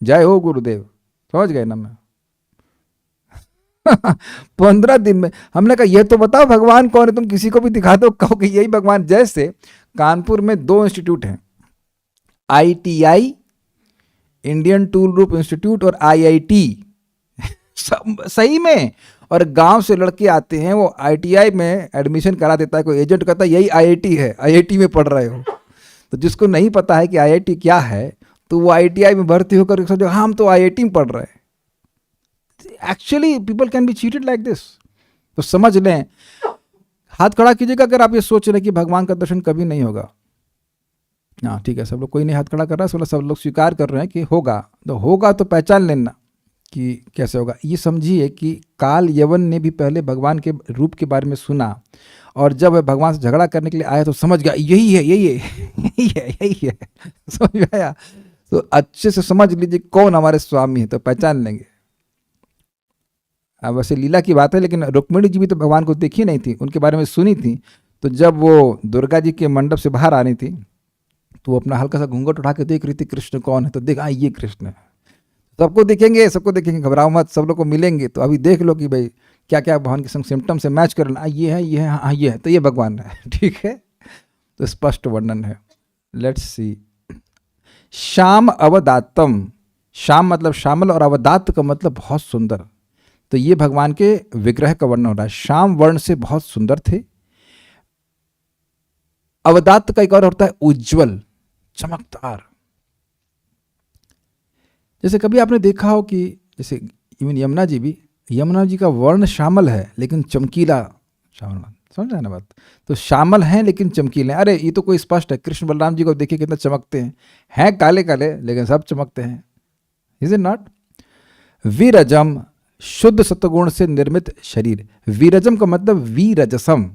जय हो गुरुदेव, समझ गए ना? मैं 15 दिन में हमने कहा ये तो बताओ भगवान कौन है, तुम किसी को भी दिखा दो, कहो कि यही भगवान। जैसे कानपुर में 2 इंस्टीट्यूट हैं, ITI Indian tool group institute और IIT सही में। और गांव से लड़के आते हैं, वो ITI में एडमिशन करा देता है, कोई एजेंट कहता है यही IIT है, IIT में पढ़ रहे हो। तो जिसको नहीं पता है कि IIT क्या है तो वो ITI में भर्ती होकर सोचो हाँ हम तो IIT में पढ़ रहे हैं। Actually people can be cheated like this. तो समझ लें, हाथ खड़ा कीजिएगा अगर आप ये सोच रहे हैं कि भगवान का दर्शन कभी नहीं होगा। हाँ ठीक है, सब लोग, कोई नहीं हाथ खड़ा कर रहा है, सब लोग स्वीकार कर रहे हैं कि होगा। तो होगा तो पहचान लेना कि कैसे होगा। ये समझिए कि काल यवन ने भी पहले भगवान के रूप के बारे में सुना और जब वह भगवान से झगड़ा करने के लिए आया तो समझ गया यही है, यही है, यही है, यही है। समझ आया? तो अच्छे से समझ लीजिए कौन हमारे स्वामी है तो पहचान लेंगे। अब वैसे लीला की बात है, लेकिन रुक्मिणी जी भी तो भगवान को देखी नहीं थी, उनके बारे में सुनी थी। तो जब वो दुर्गा जी के मंडप से बाहर आनी थी तो वो अपना हल्का सा घूंघट उठा के देख रही थी कृष्ण कौन है, तो देखा ये कृष्ण है। सबको देखेंगे, सबको देखेंगे, घबराओ मत, सब लोग को मिलेंगे। तो अभी देख लो कि भाई क्या क्या भगवान के संग सिम्टम से मैच कर लेना, ये है, ये है, हाँ ये है, तो ये भगवान है। ठीक है, तो स्पष्ट वर्णन है। Let's see. श्याम अवदात्तम, श्याम मतलब श्यामल और अवदात्त का मतलब बहुत सुंदर। तो ये भगवान के विग्रह का वर्णन हो रहा है। श्याम वर्ण से बहुत सुंदर थे। अवदात्त का एक और होता है उज्जवल, चमकदार। जैसे कभी आपने देखा हो कि जैसे इवन यमुना जी भी, यमुना जी का वर्ण श्यामल है लेकिन चमकीला, श्यामल, समझ रहे ना बात? तो श्यामल हैं लेकिन चमकीले। अरे ये तो कोई स्पष्ट है, कृष्ण बलराम जी को देखिए कितना चमकते हैं काले काले लेकिन सब चमकते हैं। Is it not? विरजम, शुद्ध सत्वगुण से निर्मित शरीर। विरजम का मतलब वीरजसम,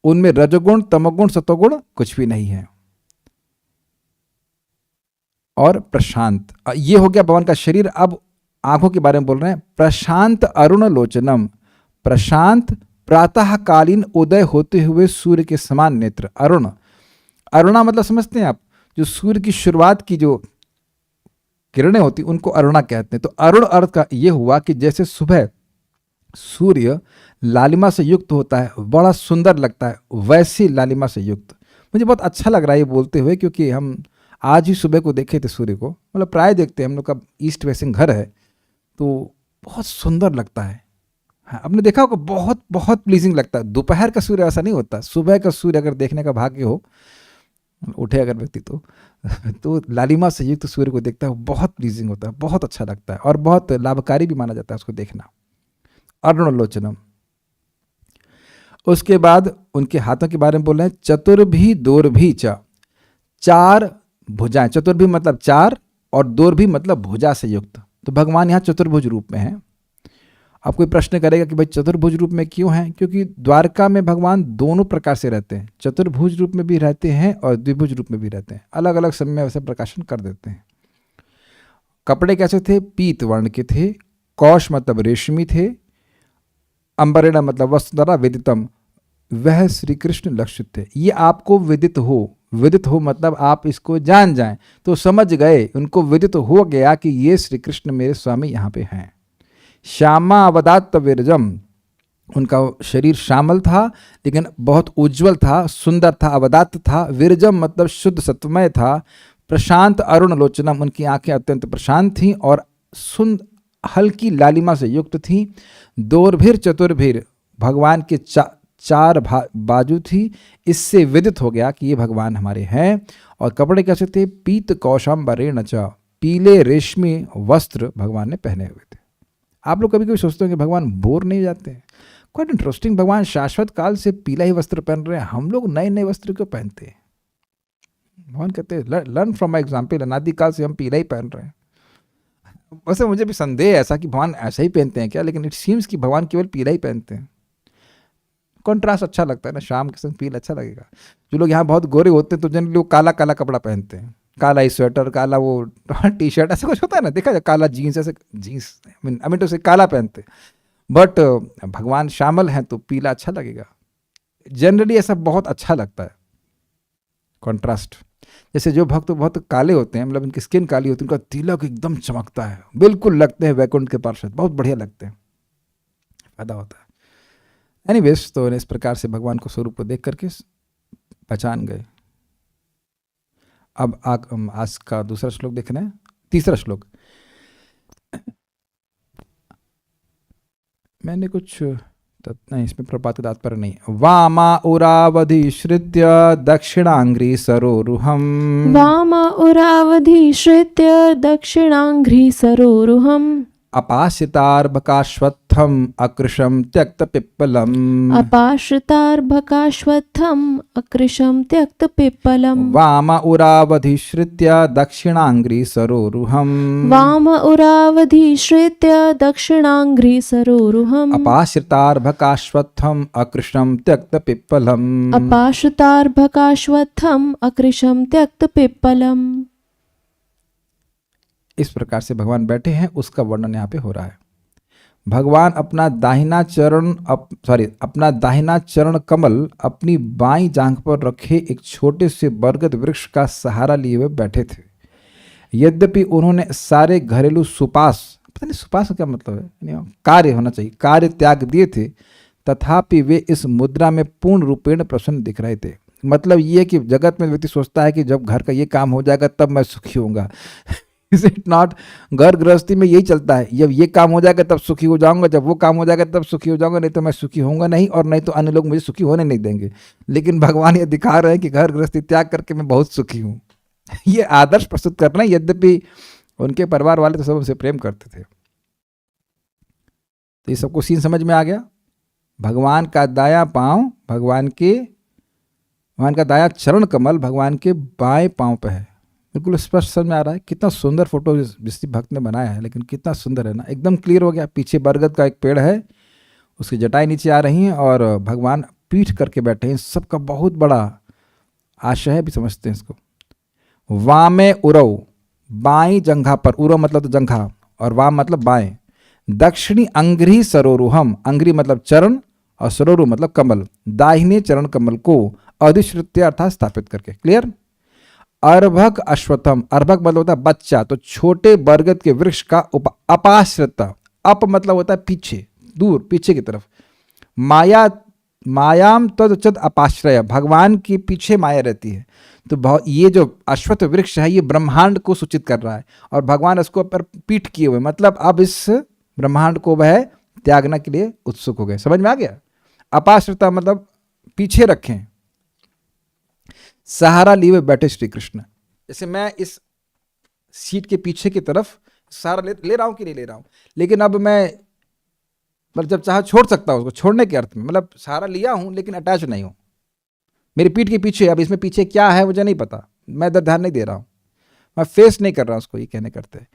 उनमें रजगुण, तमगुण, सत्वगुण कुछ भी नहीं है। और प्रशांत, ये हो गया भगवान का शरीर। अब आंखों के बारे में बोल रहे हैं। प्रशांत अरुण लोचनम, प्रशांत प्रातःकालीन उदय होते हुए सूर्य के समान नेत्र। अरुण, अरुणा मतलब समझते हैं आप, जो सूर्य की शुरुआत की जो किरणें होती उनको अरुणा कहते हैं। तो अरुण अर्थ का ये हुआ कि जैसे सुबह सूर्य लालिमा से युक्त होता है, बड़ा सुंदर लगता है, वैसी लालिमा से युक्त। मुझे बहुत अच्छा लग रहा है ये बोलते हुए, क्योंकि हम आज ही सुबह को देखे थे सूर्य को, मतलब प्राय देखते हैं, हम लोग का ईस्ट फेसिंग घर है तो बहुत सुंदर लगता है। हाँ, आपने देखा होगा, बहुत बहुत प्लीजिंग लगता है। दोपहर का सूर्य ऐसा नहीं होता, सुबह का सूर्य अगर देखने का भाग्य हो, उठे अगर व्यक्ति तो लालिमा से युक्त सूर्य को देखता है, बहुत प्लीजिंग होता है, बहुत अच्छा लगता है और बहुत लाभकारी भी माना जाता है उसको देखना। अरुणलोचनम। उसके बाद उनके हाथों के बारे में बोल रहे हैं। चतुर्भी दोर्भी च, 4 भुजाएं। चतुर्भी मतलब 4 और दोर्भी मतलब भुजा से युक्त। तो भगवान यहाँ चतुर्भुज रूप में हैं।
अब कोई प्रश्न करेगा कि भाई चतुर्भुज रूप में क्यों है? क्योंकि द्वारका में भगवान दोनों प्रकार से रहते हैं, चतुर्भुज रूप में भी रहते हैं और द्विभुज रूप में भी रहते हैं, अलग अलग समय में वैसे प्रकाशन कर देते हैं। कपड़े कैसे थे? पीत वर्ण के थे, कौश मतलब रेशमी थे, अंबरेण मतलब वस्त्रधरा, विदितम वह श्री कृष्ण लक्षित थे। ये आपको विदित हो मतलब आप इसको जान जाएं तो समझ गए, उनको विदित हो गया कि ये श्री कृष्ण मेरे स्वामी यहाँ पे हैं। श्यामा अवदात विरजम, उनका शरीर श्यामल था लेकिन बहुत उज्जवल था, सुंदर था, अवदात था। विरजम मतलब शुद्ध सत्वमय था। प्रशांत अरुण लोचनम, उनकी आंखें अत्यंत प्रशांत थीं और हल्की लालिमा से युक्त थीं। दोर्भिर चतुर्भिर, भगवान के चार बाजू थी, इससे विदित हो गया कि ये भगवान हमारे हैं। और कपड़े कैसे थे? पीत कौशाम्बरेण च, पीले रेशमी वस्त्र भगवान ने पहने हुए थे। आप लोग कभी कभी सोचते हो कि भगवान बोर नहीं जाते हैं? क्वाइट इंटरेस्टिंग, भगवान शाश्वत काल से पीला ही वस्त्र पहन रहे हैं, हम लोग नए नए वस्त्र क्यों पहनते हैं? भगवान कहते हैं लर्न फ्रॉम माई एग्जाम्पल, अनादिकाल से हम पीला ही पहन रहे हैं। वैसे मुझे भी संदेह है ऐसा कि भगवान ऐसा ही पहनते हैं क्या, लेकिन इट सीम्स कि भगवान केवल पीला ही पहनते हैं। कॉन्ट्रास्ट अच्छा लगता है ना, शाम के संग पीला अच्छा लगेगा। जो लोग यहाँ बहुत गोरे होते हैं तो जनरली वो काला काला कपड़ा पहनते हैं, काला ही स्वेटर, काला वो टी शर्ट, ऐसा कुछ होता है ना, देखा जाए काला जीन्स, ऐसे जीन्स आई तो से काला पहनते हैं। बट भगवान श्यामल हैं तो पीला अच्छा लगेगा, जनरली ऐसा बहुत अच्छा लगता है कॉन्ट्रास्ट। जैसे जो भक्त बहुत काले होते हैं, मतलब उनकी स्किन काली होती है, उनका तिलक एकदम चमकता है, बिल्कुल लगते हैं वैकुंठ के पार्षद, बहुत बढ़िया लगते हैं, फायदा होता है। एनीवेज, तो इस प्रकार से भगवान को स्वरूप को देख करके पहचान गए। अब आज का दूसरा श्लोक देखना है, तीसरा श्लोक। मैंने कुछ नहीं, इसमें प्रपात तात्पर्य नहीं। वामा उरावधिश्रित्य दक्षिणांग्री सरोरुहम,
वाम उरावधिश्रित्य दक्षिणांघ्रि सरोरुहम्,
अपाश्रितार्भकाश्वत्थम अकृशम त्यक्त पिप्पलम,
अपाश्रितार्भकाश्वत्थम् अकृशं त्यक्तपिप्पलम्,
वाम उरावधिश्रित्य दक्षिणांग्री सरोरुहम,
वाम उरावधिश्रित्य दक्षिणांघ्रि सरोरुहम्,
अपाश्रितार्भकाश्वत्थम अकृशम त्यक्त पिप्पलम।
अपाश्रितार्भकाश्वत्थम् अकृशं त्यक्तपिप्पलम्।
इस प्रकार से भगवान बैठे हैं, उसका वर्णन यहाँ पे हो रहा है। भगवान अपना दाहिना चरण कमल अपनी बाईं जांघ पर रखे एक छोटे से बरगद वृक्ष का सहारा लिए हुए बैठे थे। यद्यपि उन्होंने सारे घरेलू सुपास, पता नहीं सुपास का क्या मतलब है, कार्य होना चाहिए, कार्य त्याग दिए थे, तथापि वे इस मुद्रा में पूर्ण रूपेण प्रसन्न दिख रहे थे। मतलब ये कि जगत में व्यक्ति सोचता है कि जब घर का ये काम हो जाएगा तब मैं सुखी होऊंगा। Is it not? घर गृहस्थी में यही चलता है, जब ये काम हो जाएगा तब सुखी हो जाऊंगा, जब वो काम हो जाएगा तब सुखी हो जाऊंगा, नहीं तो मैं सुखी होऊंगा नहीं, और नहीं तो अन्य लोग मुझे सुखी होने नहीं देंगे। लेकिन भगवान ये दिखा रहे हैं कि घर गृहस्थी त्याग करके मैं बहुत सुखी हूँ। ये आदर्श प्रस्तुत करना है, यद्यपि उनके परिवार वाले तो सब उनसे प्रेम करते थे। तो ये सबको सीन समझ में आ गया। भगवान का दायां पांव भगवान का दायां चरण कमल भगवान के बाएं पांव पे है, बिल्कुल स्पष्ट समझ में आ रहा है। कितना सुंदर फोटो जिस भक्त ने बनाया है, लेकिन कितना सुंदर है ना, एकदम क्लियर हो गया। पीछे बरगद का एक पेड़ है, उसकी जटाएं नीचे आ रही हैं और भगवान पीठ करके बैठे हैं। सबका बहुत बड़ा आशय है, भी समझते हैं इसको। वामे उरव, बाई जंघा पर, उरव मतलब तो जंघा और वाम मतलब बाएं। दक्षिणी अंग्री सरोरुहम, अंग्री मतलब चरण और सरोरु मतलब कमल, दाहिने चरण कमल को अधिश्रित्य अर्थात स्थापित करके। क्लियर? अर्भक अश्वत्थम, अर्भक मतलब होता है बच्चा, तो छोटे बरगद के वृक्ष का अपाश्रित, अप मतलब होता है पीछे, दूर, पीछे की तरफ। मायाम तद अपाश्रय, भगवान के पीछे माया रहती है। तो ये जो अश्वत्थ वृक्ष है ये ब्रह्मांड को सूचित कर रहा है, और भगवान इसको पर पीठ किए हुए, मतलब अब इस ब्रह्मांड को वह त्यागने के लिए उत्सुक हो गए। समझ में आ गया? अपाश्रिता मतलब पीछे रखें, सहारा लिए हुए बैठे श्री कृष्ण। जैसे मैं इस सीट के पीछे की तरफ सहारा ले रहा हूं कि नहीं ले रहा हूं, लेकिन अब मैं मतलब जब चाहे छोड़ सकता हूं उसको, छोड़ने के अर्थ में, मतलब सहारा लिया हूं लेकिन अटैच नहीं हूं, मेरी पीठ के पीछे। अब इसमें पीछे क्या है मुझे नहीं पता, मैं इधर ध्यान नहीं दे रहा हूं, मैं फेस नहीं कर रहा हूं उसको, ये कहने करते हैं।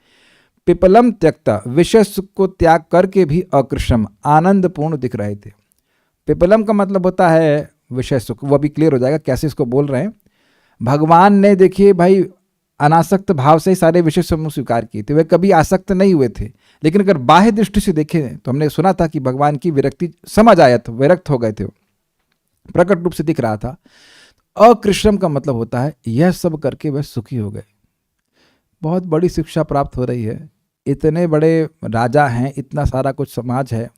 पिपलम त्यक्ता, विषय सुख को त्याग करके भी अकृशम, आनंदपूर्ण दिख रहे थे। पिपलम का मतलब होता है विषय सुख, वो अभी क्लियर हो जाएगा कैसे इसको बोल रहे हैं। भगवान ने देखिए भाई अनासक्त भाव से ही सारे विषय समूह स्वीकार किए थे, वे कभी आसक्त नहीं हुए थे। लेकिन अगर बाह्य दृष्टि से देखें तो हमने सुना था कि भगवान की विरक्ति समझ आया था, विरक्त हो गए थे, प्रकट रूप से दिख रहा था। अकृष्णम का मतलब होता है यह सब करके वह सुखी हो गए। बहुत बड़ी शिक्षा प्राप्त हो रही है, इतने बड़े राजा हैं, इतना सारा कुछ समाज है,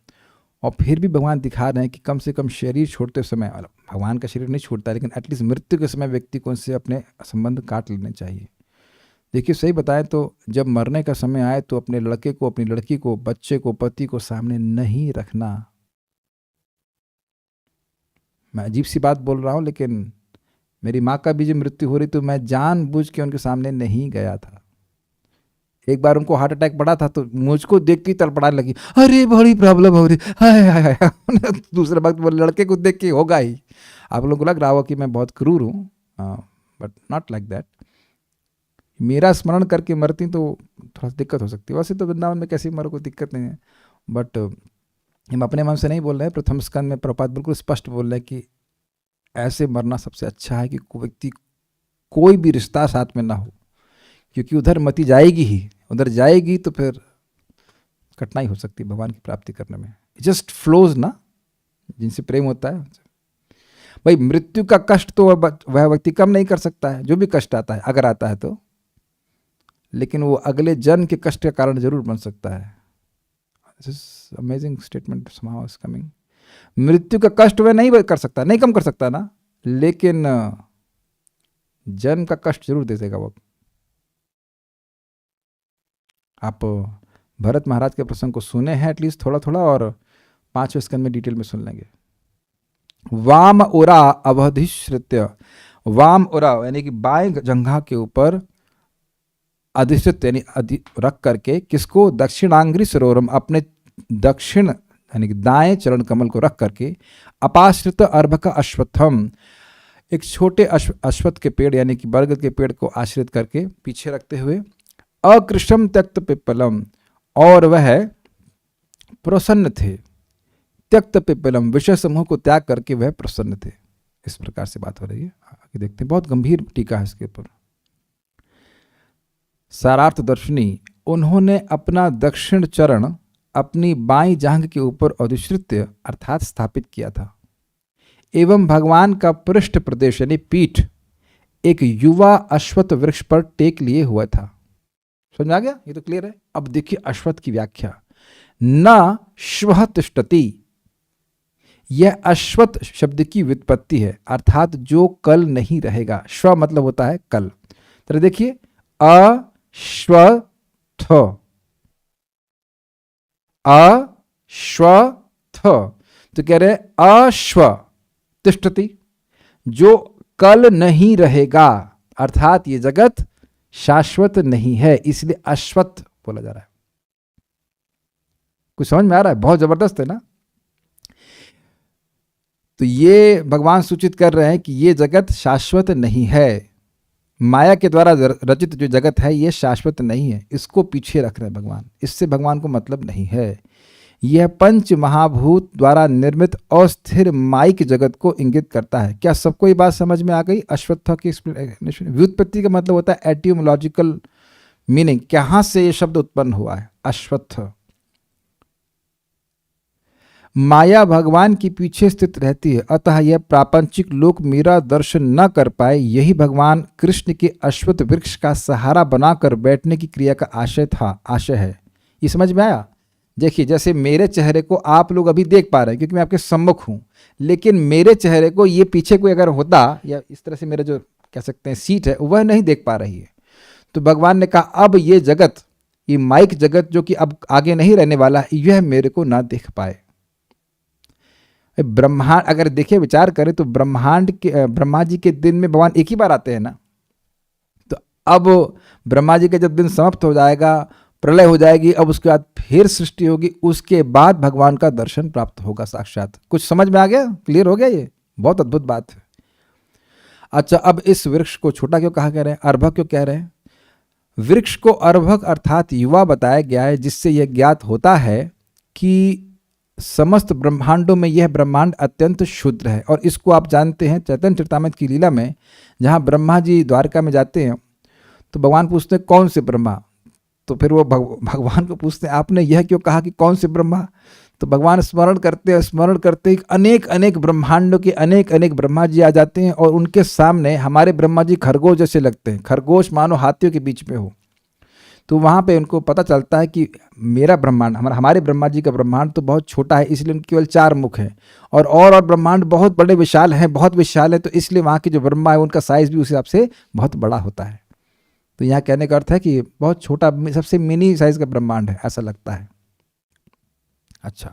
और फिर भी भगवान दिखा रहे हैं कि कम से कम शरीर छोड़ते समय, भगवान का शरीर नहीं छूटता, लेकिन एटलीस्ट मृत्यु के समय व्यक्ति को उनसे अपने संबंध काट लेने चाहिए। देखिए सही बताएं तो जब मरने का समय आए तो अपने लड़के को, अपनी लड़की को, बच्चे को, पति को सामने नहीं रखना। मैं अजीब सी बात बोल रहा हूं, लेकिन मेरी माँ का भी जब मृत्यु हो रही तो मैं जानबूझ के उनके सामने नहीं गया था। एक बार उनको हार्ट अटैक पड़ा था तो मुझको देखती तड़पड़ाने लगी, अरे बड़ी प्रॉब्लम हो रही, हाय हाय हाय। दूसरे वक्त वो लड़के को देख के होगा ही। आप लोगों को लग रहा होगा कि मैं बहुत क्रूर हूँ, बट नॉट लाइक दैट। मेरा स्मरण करके मरती तो थोड़ा सा दिक्कत हो सकती है। वैसे तो वृंदावन में कैसी मरो कोई दिक्कत नहीं है, बट हम अपने मन से नहीं बोल रहे हैं। प्रथम स्कंद में प्रभुपाद बिल्कुल स्पष्ट बोल रहे हैं कि ऐसे मरना सबसे अच्छा है कि व्यक्ति कोई भी रिश्ता साथ में ना हो, क्योंकि उधर मती जाएगी ही, उधर जाएगी तो फिर कठिनाई हो सकती है भगवान की प्राप्ति करने में। जस्ट फ्लोज ना, जिनसे प्रेम होता है भाई। मृत्यु का कष्ट तो वह व्यक्ति कम नहीं कर सकता है, जो भी कष्ट आता है अगर आता है तो, लेकिन वो अगले जन्म के कष्ट का कारण जरूर बन सकता है। Amazing statement somehow is coming। मृत्यु का कष्ट वह नहीं कर सकता, नहीं कम कर सकता ना, लेकिन जन्म का कष्ट जरूर दे देगा वो। आप भरत महाराज के प्रसंग को सुने हैं एटलीस्ट थोड़ा थोड़ा, और 5वें स्कंद में डिटेल में सुन लेंगे। वाम उरा अवधिश्रित्य, वाम उरा यानी कि बाएं जंघा के ऊपर अधिष्ठित यानी रख करके, किसको? दक्षिणांग्री सरोवरम, अपने दक्षिण यानी कि दाएं चरण कमल को रख करके, अपाश्रित अर्भक अश्वत्थम, एक छोटे अश्वत्थ के पेड़ यानी कि बरगद के पेड़ को आश्रित करके पीछे रखते हुए, अकृशम त्यक्त पिप्पलम, और वह प्रसन्न थे। त्यक्त पिप्पलम, विषय समूह को त्याग करके वह प्रसन्न थे। इस प्रकार से बात हो रही है। आगे देखते हैं, बहुत गंभीर टीका है इसके ऊपर। सारार्थ दर्शनी, उन्होंने अपना दक्षिण चरण अपनी बाईं जांघ के ऊपर अधिश्रित्य अर्थात स्थापित किया था, एवं भगवान का पृष्ठ प्रदेश यानी पीठ एक युवा अश्वत्थ वृक्ष पर टेक लिए हुआ था। समझ आ गया? ये तो क्लियर है। अब देखिए अश्वत्थ की व्याख्या। न श्वः तिष्ठति, यह अश्वत्थ शब्द की व्युत्पत्ति है, अर्थात जो कल नहीं रहेगा। श्व मतलब होता है कल। तो देखिए अश्वत्थ, अश्वत्थ, तो कह रहे अश्व तिष्ठति, जो कल नहीं रहेगा, अर्थात ये जगत शाश्वत नहीं है, इसलिए अश्वत्थ बोला जा रहा है। कुछ समझ में आ रहा है? बहुत जबरदस्त है ना। तो ये भगवान सूचित कर रहे हैं कि ये जगत शाश्वत नहीं है। माया के द्वारा रचित जो जगत है ये शाश्वत नहीं है, इसको पीछे रख रहे हैं भगवान। इससे भगवान को मतलब नहीं है। यह पंच महाभूत द्वारा निर्मित अस्थिर माइक जगत को इंगित करता है। क्या सबको ये बात समझ में आ गई? अश्वत्थ की व्युत्पत्ति का मतलब होता है एटियोमोलॉजिकल मीनिंग, कहां से ये शब्द उत्पन्न हुआ है। अश्वत्थ, माया भगवान के पीछे स्थित रहती है, अतः यह प्रापंचिक लोक मेरा दर्शन न कर पाए। यही भगवान कृष्ण के अश्वत्थ वृक्ष का सहारा बनाकर बैठने की क्रिया का आशय है। ये समझ में आया? देखिए, जैसे मेरे चेहरे को आप लोग अभी देख पा रहे हैं क्योंकि मैं आपके सम्मुख हूं, लेकिन मेरे चेहरे को ये पीछे कोई अगर होता, या इस तरह से मेरा जो कह सकते हैं सीट है, वह नहीं देख पा रही है। तो भगवान ने कहा अब ये जगत, ये माइक जगत जो कि अब आगे नहीं रहने वाला, यह मेरे को ना देख पाए। ब्रह्मांड अगर देखे विचार करें तो ब्रह्मांड के ब्रह्मा जी के दिन में भगवान एक ही बार आते हैं ना। तो अब ब्रह्मा जी का जब दिन समाप्त हो जाएगा, प्रलय हो जाएगी, अब उसके बाद फिर सृष्टि होगी, उसके बाद भगवान का दर्शन प्राप्त होगा साक्षात। कुछ समझ में आ गया? क्लियर हो गया? ये बहुत अद्भुत बात है। अच्छा, अब इस वृक्ष को छोटा क्यों कहा कह रहे हैं, अर्भक क्यों कह रहे हैं? वृक्ष को अर्भक अर्थात युवा बताया गया है, जिससे यह ज्ञात होता है कि समस्त ब्रह्मांडों में यह ब्रह्मांड अत्यंत शुद्र है। और इसको आप जानते हैं चैतन्य चरितामृत की लीला में, जहाँ ब्रह्मा जी द्वारका में जाते हैं तो भगवान पूछते हैं कौन से ब्रह्मा, तो फिर वो भगवान को पूछते हैं आपने यह क्यों कहा कि कौन से ब्रह्मा, तो भगवान स्मरण करते ही अनेक अनेक ब्रह्मांडों के अनेक अनेक ब्रह्मा जी आ जाते हैं और उनके सामने हमारे ब्रह्मा जी खरगोश जैसे लगते हैं, खरगोश मानो हाथियों के बीच में हो। तो वहाँ पे उनको पता चलता है कि मेरा ब्रह्मांड, हमारे ब्रह्मा जी का ब्रह्मांड तो बहुत छोटा है, इसलिए उनके केवल 4 मुख हैं, और ब्रह्मांड बहुत बड़े विशाल हैं, बहुत विशाल है, तो इसलिए वहाँ के जो ब्रह्मा है उनका साइज़ भी उस हिसाब से बहुत बड़ा होता है। तो यहाँ कहने का अर्थ है कि बहुत छोटा, सबसे मिनी साइज का ब्रह्मांड है, ऐसा लगता है। अच्छा,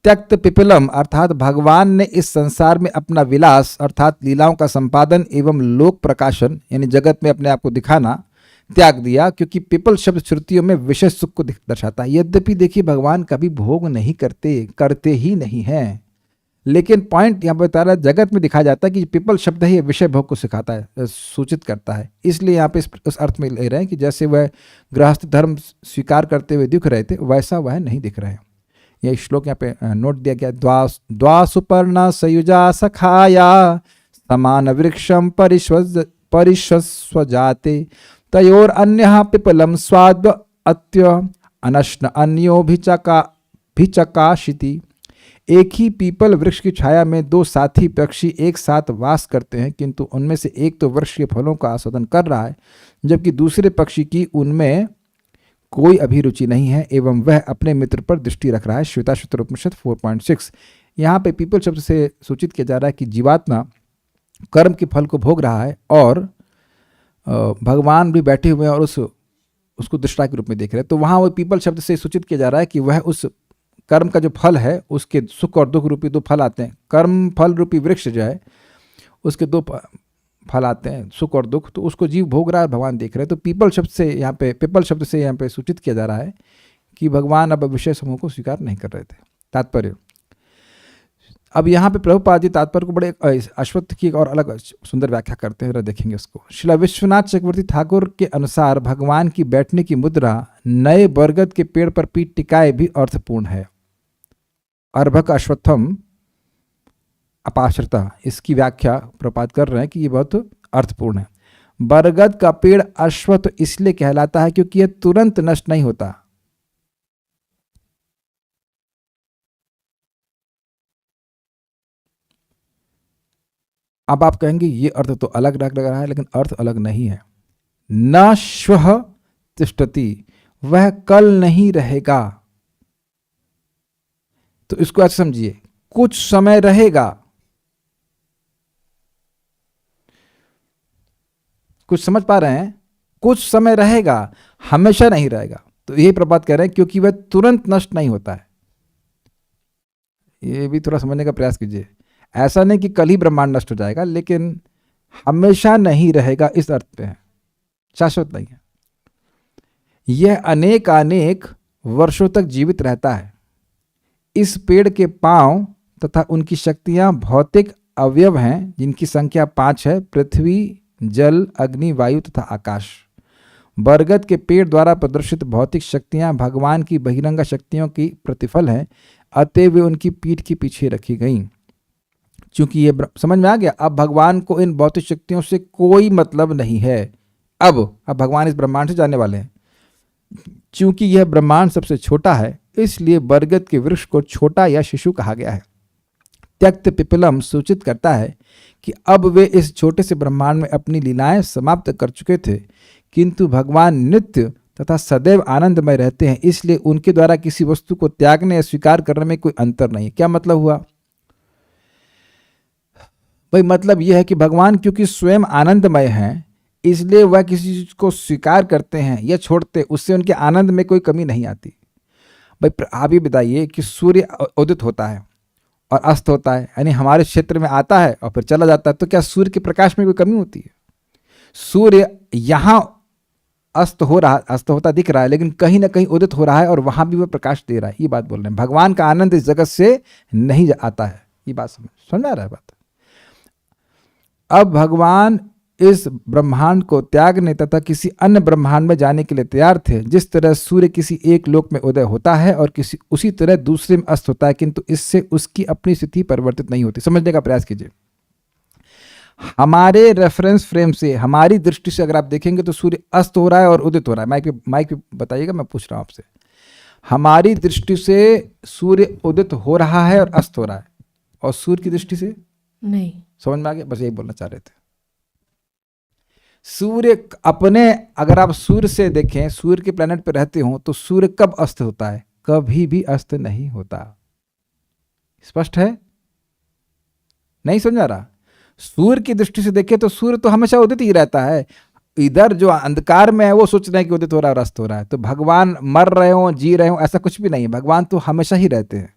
त्यक्त पिपलम अर्थात भगवान ने इस संसार में अपना विलास अर्थात लीलाओं का संपादन एवं लोक प्रकाशन यानी जगत में अपने आप को दिखाना त्याग दिया, क्योंकि पिपल शब्द श्रुतियों में विषय सुख को दर्शाता है। यद्यपि देखिए भगवान कभी भोग नहीं करते ही नहीं हैं, लेकिन पॉइंट यहाँ पर बता रहा है जगत में दिखाया जाता है कि पिपल शब्द है ये विषय भोग को सिखाता है, सूचित करता है। इसलिए यहाँ पे उस अर्थ में ले रहे हैं कि जैसे वह गृहस्थ धर्म स्वीकार करते हुए दिख रहे थे वैसा वह नहीं दिख रहे हैं। यह श्लोक यहाँ पे नोट दिया गया, द्वा सुपर्णा सयुजा सखाया समान वृक्षम परिश्वजाते तयोर अन्यः पिपलम स्वाद अत्य अनश्न अन्यो भिचकाशिति। एक ही पीपल वृक्ष की छाया में 2 साथी पक्षी एक साथ वास करते हैं, किंतु उनमें से एक तो वृक्ष के फलों का आस्वादन कर रहा है, जबकि दूसरे पक्षी की उनमें कोई अभिरुचि नहीं है एवं वह अपने मित्र पर दृष्टि रख रहा है। श्वेताश्वतर उपनिषद 4.6। यहाँ पे पीपल शब्द से सूचित किया जा रहा है कि जीवात्मा कर्म के फल को भोग रहा है और भगवान भी बैठे हुए हैं और उसको दृष्टा के रूप में देख रहे हैं। तो वहाँ वो पीपल शब्द से सूचित किया जा रहा है कि वह उस कर्म का जो फल है उसके सुख और दुख रूपी 2 फल आते हैं। कर्म फल रूपी वृक्ष जो है उसके 2 फल आते हैं, सुख और दुख, तो उसको जीव भोग रहा है, भगवान देख रहे हैं। तो पीपल शब्द से यहाँ पे सूचित किया जा रहा है कि भगवान अब विषय समूह को स्वीकार नहीं कर रहे थे। तात्पर्य, अब यहाँ पे प्रभुपाद जी तात्पर्य को बड़े अश्वत्थ की और अलग सुंदर व्याख्या करते हैं, देखेंगे उसको। श्रील विश्वनाथ चक्रवर्ती ठाकुर के अनुसार भगवान की बैठने की मुद्रा नए बरगद के पेड़ पर पीठ टिकाए भी अर्थपूर्ण है। अर्भक अश्वत्थम अपाश्रिता, इसकी व्याख्या प्रपात कर रहे हैं कि ये बहुत अर्थपूर्ण है। बरगद का पेड़ अश्वत्थ इसलिए कहलाता है क्योंकि यह तुरंत नष्ट नहीं होता। अब आप कहेंगे ये अर्थ तो अलग लग रहा है, लेकिन अर्थ अलग नहीं है। न श्वः तिष्ठति, वह कल नहीं रहेगा। तो इसको ऐसे समझिए, कुछ समय रहेगा, कुछ समझ पा रहे हैं, कुछ समय रहेगा, हमेशा नहीं रहेगा। तो यही प्रबात कह रहे हैं क्योंकि वह तुरंत नष्ट नहीं होता है। ये भी थोड़ा समझने का प्रयास कीजिए। ऐसा नहीं कि कल ही ब्रह्मांड नष्ट हो जाएगा, लेकिन हमेशा नहीं रहेगा इस अर्थ पे है, शाश्वत नहीं है। यह अनेक वर्षों तक जीवित रहता है। इस पेड़ के पांव तथा उनकी शक्तियां भौतिक अवयव हैं, जिनकी संख्या 5 है, पृथ्वी, जल, अग्नि, वायु तथा आकाश। बरगद के पेड़ द्वारा प्रदर्शित भौतिक शक्तियां भगवान की बहिरंगा शक्तियों की प्रतिफल हैं, अतएव वे उनकी पीठ के पीछे रखी गईं। चूंकि ये समझ में आ गया, अब भगवान को इन भौतिक शक्तियों से कोई मतलब नहीं है। अब भगवान इस ब्रह्मांड से जाने वाले हैं। चूंकि यह ब्रह्मांड सबसे छोटा है, इसलिए बरगद के वृक्ष को छोटा या शिशु कहा गया है। त्यक्त पिपलम सूचित करता है कि अब वे इस छोटे से ब्रह्मांड में अपनी लीलाएं समाप्त कर चुके थे, किंतु भगवान नित्य तथा सदैव आनंदमय रहते हैं, इसलिए उनके द्वारा किसी वस्तु को त्यागने या स्वीकार करने में कोई अंतर नहीं। क्या मतलब हुआ भाई? मतलब यह है कि भगवान क्योंकि स्वयं आनंदमय हैं, इसलिए वह किसी चीज को स्वीकार करते हैं या छोड़ते, उससे उनके आनंद में कोई कमी नहीं आती। भाई आप ये बताइए कि सूर्य उदित होता है और अस्त होता है, यानी हमारे क्षेत्र में आता है और फिर चला जाता है, तो क्या सूर्य के प्रकाश में कोई कमी होती है? सूर्य यहाँ अस्त होता दिख रहा है, लेकिन कहीं ना कहीं उदित हो रहा है और वहां भी वह प्रकाश दे रहा है। ये बात बोल रहे हैं। भगवान का आनंद इस जगत से नहीं आता है। ये बात समझ आ रहा है बात? अब भगवान
इस ब्रह्मांड को त्यागने तथा किसी अन्य ब्रह्मांड में जाने के लिए तैयार थे। जिस तरह सूर्य किसी एक लोक में उदय होता है और किसी उसी तरह दूसरे में अस्त होता है, किंतु इससे उसकी अपनी स्थिति परिवर्तित नहीं होती। समझने का प्रयास कीजिए। हमारे रेफरेंस फ्रेम से, हमारी दृष्टि से अगर आप देखेंगे तो सूर्य अस्त हो रहा है और उदित हो रहा है। माइक पे बताइएगा, मैं पूछ रहा हूं आपसे। हमारी दृष्टि से सूर्य उदित हो रहा है और अस्त हो रहा है, और सूर्य की दृष्टि से
नहीं।
समझ में आ गया? बस यही बोलना चाह रहे थे। सूर्य अपने, अगर आप सूर्य से देखें, सूर्य के प्लेनेट पे रहते हो, तो सूर्य कब अस्त होता है? कभी भी अस्त नहीं होता। स्पष्ट है? नहीं समझ आ रहा? सूर्य की दृष्टि से देखें तो सूर्य तो हमेशा उदित ही रहता है। इधर जो अंधकार में है वो सोच रहे हैं कि उदित हो रहा है और अस्त हो रहा है। तो भगवान मर रहे हो, जी रहे हो, ऐसा कुछ भी नहीं है। भगवान तो हमेशा ही रहते हैं।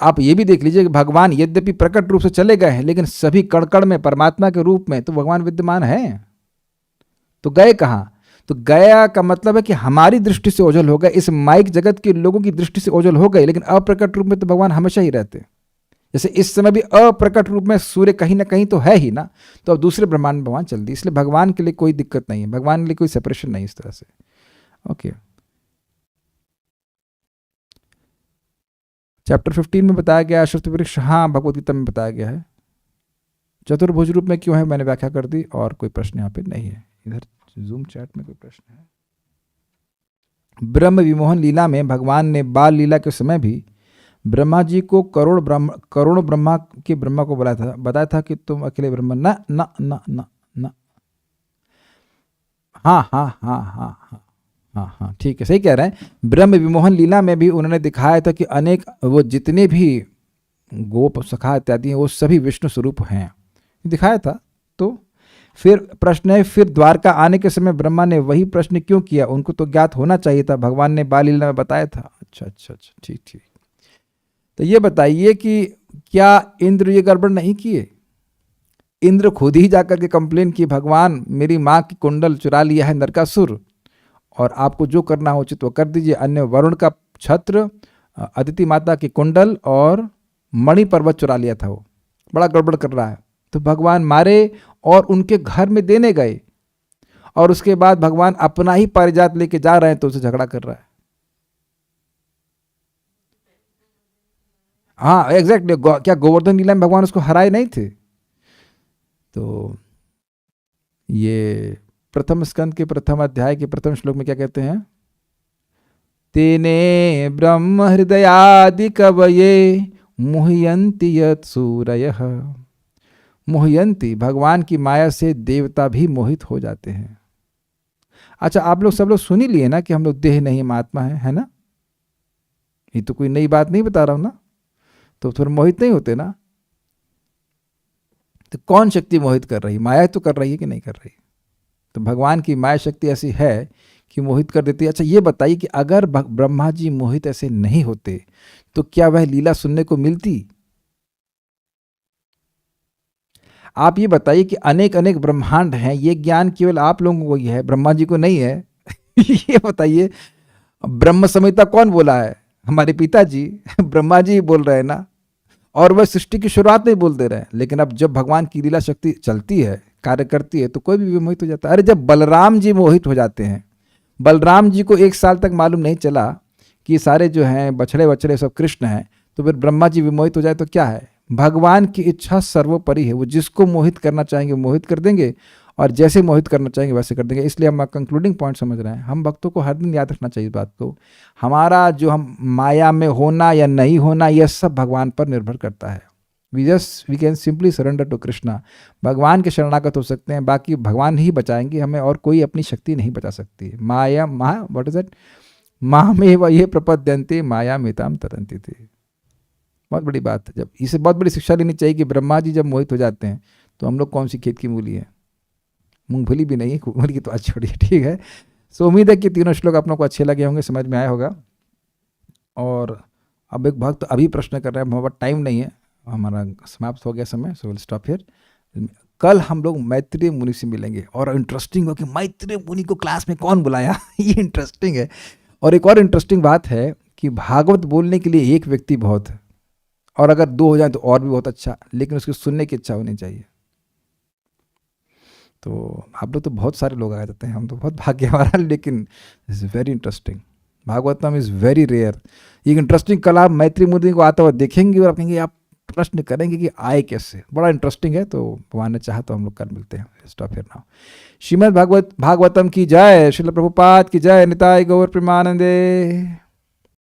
आप ये भी देख लीजिए कि भगवान यद्यपि प्रकट रूप से चले गए हैं, लेकिन सभी कण कण में परमात्मा के रूप में तो भगवान विद्यमान है। तो गए कहां? तो गया का मतलब है कि हमारी दृष्टि से ओझल हो गए, इस माइक जगत के लोगों की दृष्टि से ओझल हो गए, लेकिन अप्रकट रूप में तो भगवान हमेशा ही रहते हैं। जैसे इस समय भी अप्रकट रूप में सूर्य कहीं ना कहीं तो है ही ना, तो अब दूसरे ब्रह्मांड में भगवान चल दी। इसलिए भगवान के लिए कोई दिक्कत नहीं है, भगवान के लिए कोई सेपरेशन नहीं इस तरह से। ओके, चैप्टर 15 में बताया गया अश्वत्थ वृक्ष, हाँ भगवद गीता में बताया गया है। चतुर्भुज रूप में क्यों है मैंने व्याख्या कर दी, और कोई प्रश्न यहाँ पे नहीं है। इधर जूम चैट में कोई प्रश्न है? ब्रह्म विमोहन लीला में भगवान ने बाल लीला के समय भी ब्रह्मा जी को करोड़ ब्रह्मा के ब्रह्मा को बताया था कि तुम अकेले ब्रह्म न न न न न। हाँ हाँ हाँ हाँ हाँ हाँ हाँ, ठीक है, सही कह रहे हैं। ब्रह्म विमोहन लीला में भी उन्होंने दिखाया था कि अनेक, वो जितने भी गोप सखा इत्यादि हैं वो सभी विष्णु स्वरूप हैं, दिखाया था। तो फिर प्रश्न है, फिर द्वारका आने के समय ब्रह्मा ने वही प्रश्न क्यों किया? उनको तो ज्ञात होना चाहिए था, भगवान ने बाल लीला में बताया था। अच्छा अच्छा अच्छा, ठीक ठीक। तो ये बताइए कि क्या इंद्र ये गड़बड़ नहीं किए? इंद्र खुद ही जाकर के कंप्लेन किए, भगवान मेरी माँ की कुंडल चुरा लिया है नरकासुर, और आपको जो करना हो उचित वो कर दीजिए। अन्य वरुण का छत्र, अदिति माता की कुंडल और मणि पर्वत चुरा लिया था, वो बड़ा गड़बड़ कर रहा है। तो भगवान मारे और उनके घर में देने गए, और उसके बाद भगवान अपना ही पारिजात लेके जा रहे हैं तो उसे झगड़ा कर रहा है। हाँ एग्जैक्टली, क्या गोवर्धन लीला में भगवान उसको हराए नहीं थे? तो ये प्रथम स्कंद के प्रथम अध्याय के प्रथम श्लोक में क्या कहते हैं? तेने ब्रह्म हृदयादि कवये मुह्यन्ति यत् सूरयः। मुह्यन्ति, भगवान की माया से देवता भी मोहित हो जाते हैं। अच्छा, आप लोग सब लोग सुन ही लिए ना कि हम लोग देह नहीं आत्मा है ना? ये तो कोई नई बात नहीं बता रहा हूं ना, तो फिर मोहित नहीं होते ना? तो कौन शक्ति मोहित कर रही? माया तो कर रही है कि नहीं कर रही? तो भगवान की माया शक्ति ऐसी है कि मोहित कर देती है। अच्छा ये बताइए कि अगर ब्रह्मा जी मोहित ऐसे नहीं होते तो क्या वह लीला सुनने को मिलती? आप ये बताइए कि अनेक अनेक ब्रह्मांड हैं, ये ज्ञान केवल आप लोगों को ही है, ब्रह्मा जी को नहीं है। ये बताइए, ब्रह्म संहिता कौन बोला है? हमारे पिताजी ब्रह्मा जी बोल रहे हैं ना, और वह सृष्टि की शुरुआत नहीं बोल दे रहे हैं। लेकिन अब जब भगवान की लीला शक्ति चलती है, कार्य करती है, तो कोई भी मोहित हो जाता है। अरे जब बलराम जी मोहित हो जाते हैं, बलराम जी को 1 साल तक मालूम नहीं चला कि सारे जो हैं बछड़े सब कृष्ण हैं, तो फिर ब्रह्मा जी विमोहित हो जाए तो क्या है? भगवान की इच्छा सर्वोपरि है, वो जिसको मोहित करना चाहेंगे मोहित कर देंगे, और जैसे मोहित करना चाहेंगे वैसे कर देंगे। इसलिए हम कंक्लूडिंग पॉइंट समझ रहे हैं, हम भक्तों को हर दिन याद रखना चाहिए इस बात को। हमारा जो हम माया में होना या नहीं होना, यह सब भगवान पर निर्भर करता है। We can simply surrender to Krishna. भगवान के शरणागत हो सकते हैं, बाकी भगवान ही बचाएंगे हमें, और कोई अपनी शक्ति नहीं बचा सकती। माया व्हाट इज दैट, मामेव ये प्रपद्यन्ते माया मिताम तरन्ति थे। बहुत बड़ी बात है। जब इसे बहुत बड़ी शिक्षा लेनी चाहिए कि ब्रह्मा जी जब मोहित हो जाते हैं तो हम लोग कौन सी खेत की मूली है? मूंगफली भी नहीं है, मूली की तो आज छोड़िए, ठीक है। सो उम्मीद है कि तीनों श्लोक आप लोग को अच्छे लगे होंगे, समझ में आया होगा। और अब एक भक्त अभी प्रश्न कर रहे हैं, हमारा टाइम नहीं है, हमारा समाप्त हो गया समय, सो विल स्टॉप हियर। कल हम लोग मैत्रेय मुनि से मिलेंगे, और इंटरेस्टिंग हो कि मैत्रेय मुनि को क्लास में कौन बुलाया ये इंटरेस्टिंग है। और एक और इंटरेस्टिंग बात है कि भागवत बोलने के लिए एक व्यक्ति बहुत है, और अगर 2 हो जाए तो और भी बहुत अच्छा, लेकिन उसको सुनने की इच्छा होनी चाहिए। तो आप लोग तो बहुत सारे लोग आ जाते हैं, हम तो बहुत भाग्यवान हैं, लेकिन is very interesting. Bhagavatam is very rare. एक इंटरेस्टिंग कल आप मैत्री मुनि को आता हुआ देखेंगे और आप कहेंगे, आप प्रश्न करेंगे कि आए कैसे, बड़ा इंटरेस्टिंग है। तो भगवान ने चाहा तो हम लोग कल मिलते हैं। Stop here now. Shrimad Bhagavatam की जय, श्रील प्रभुपाद की जय, निताय गौर प्रेमानंदे।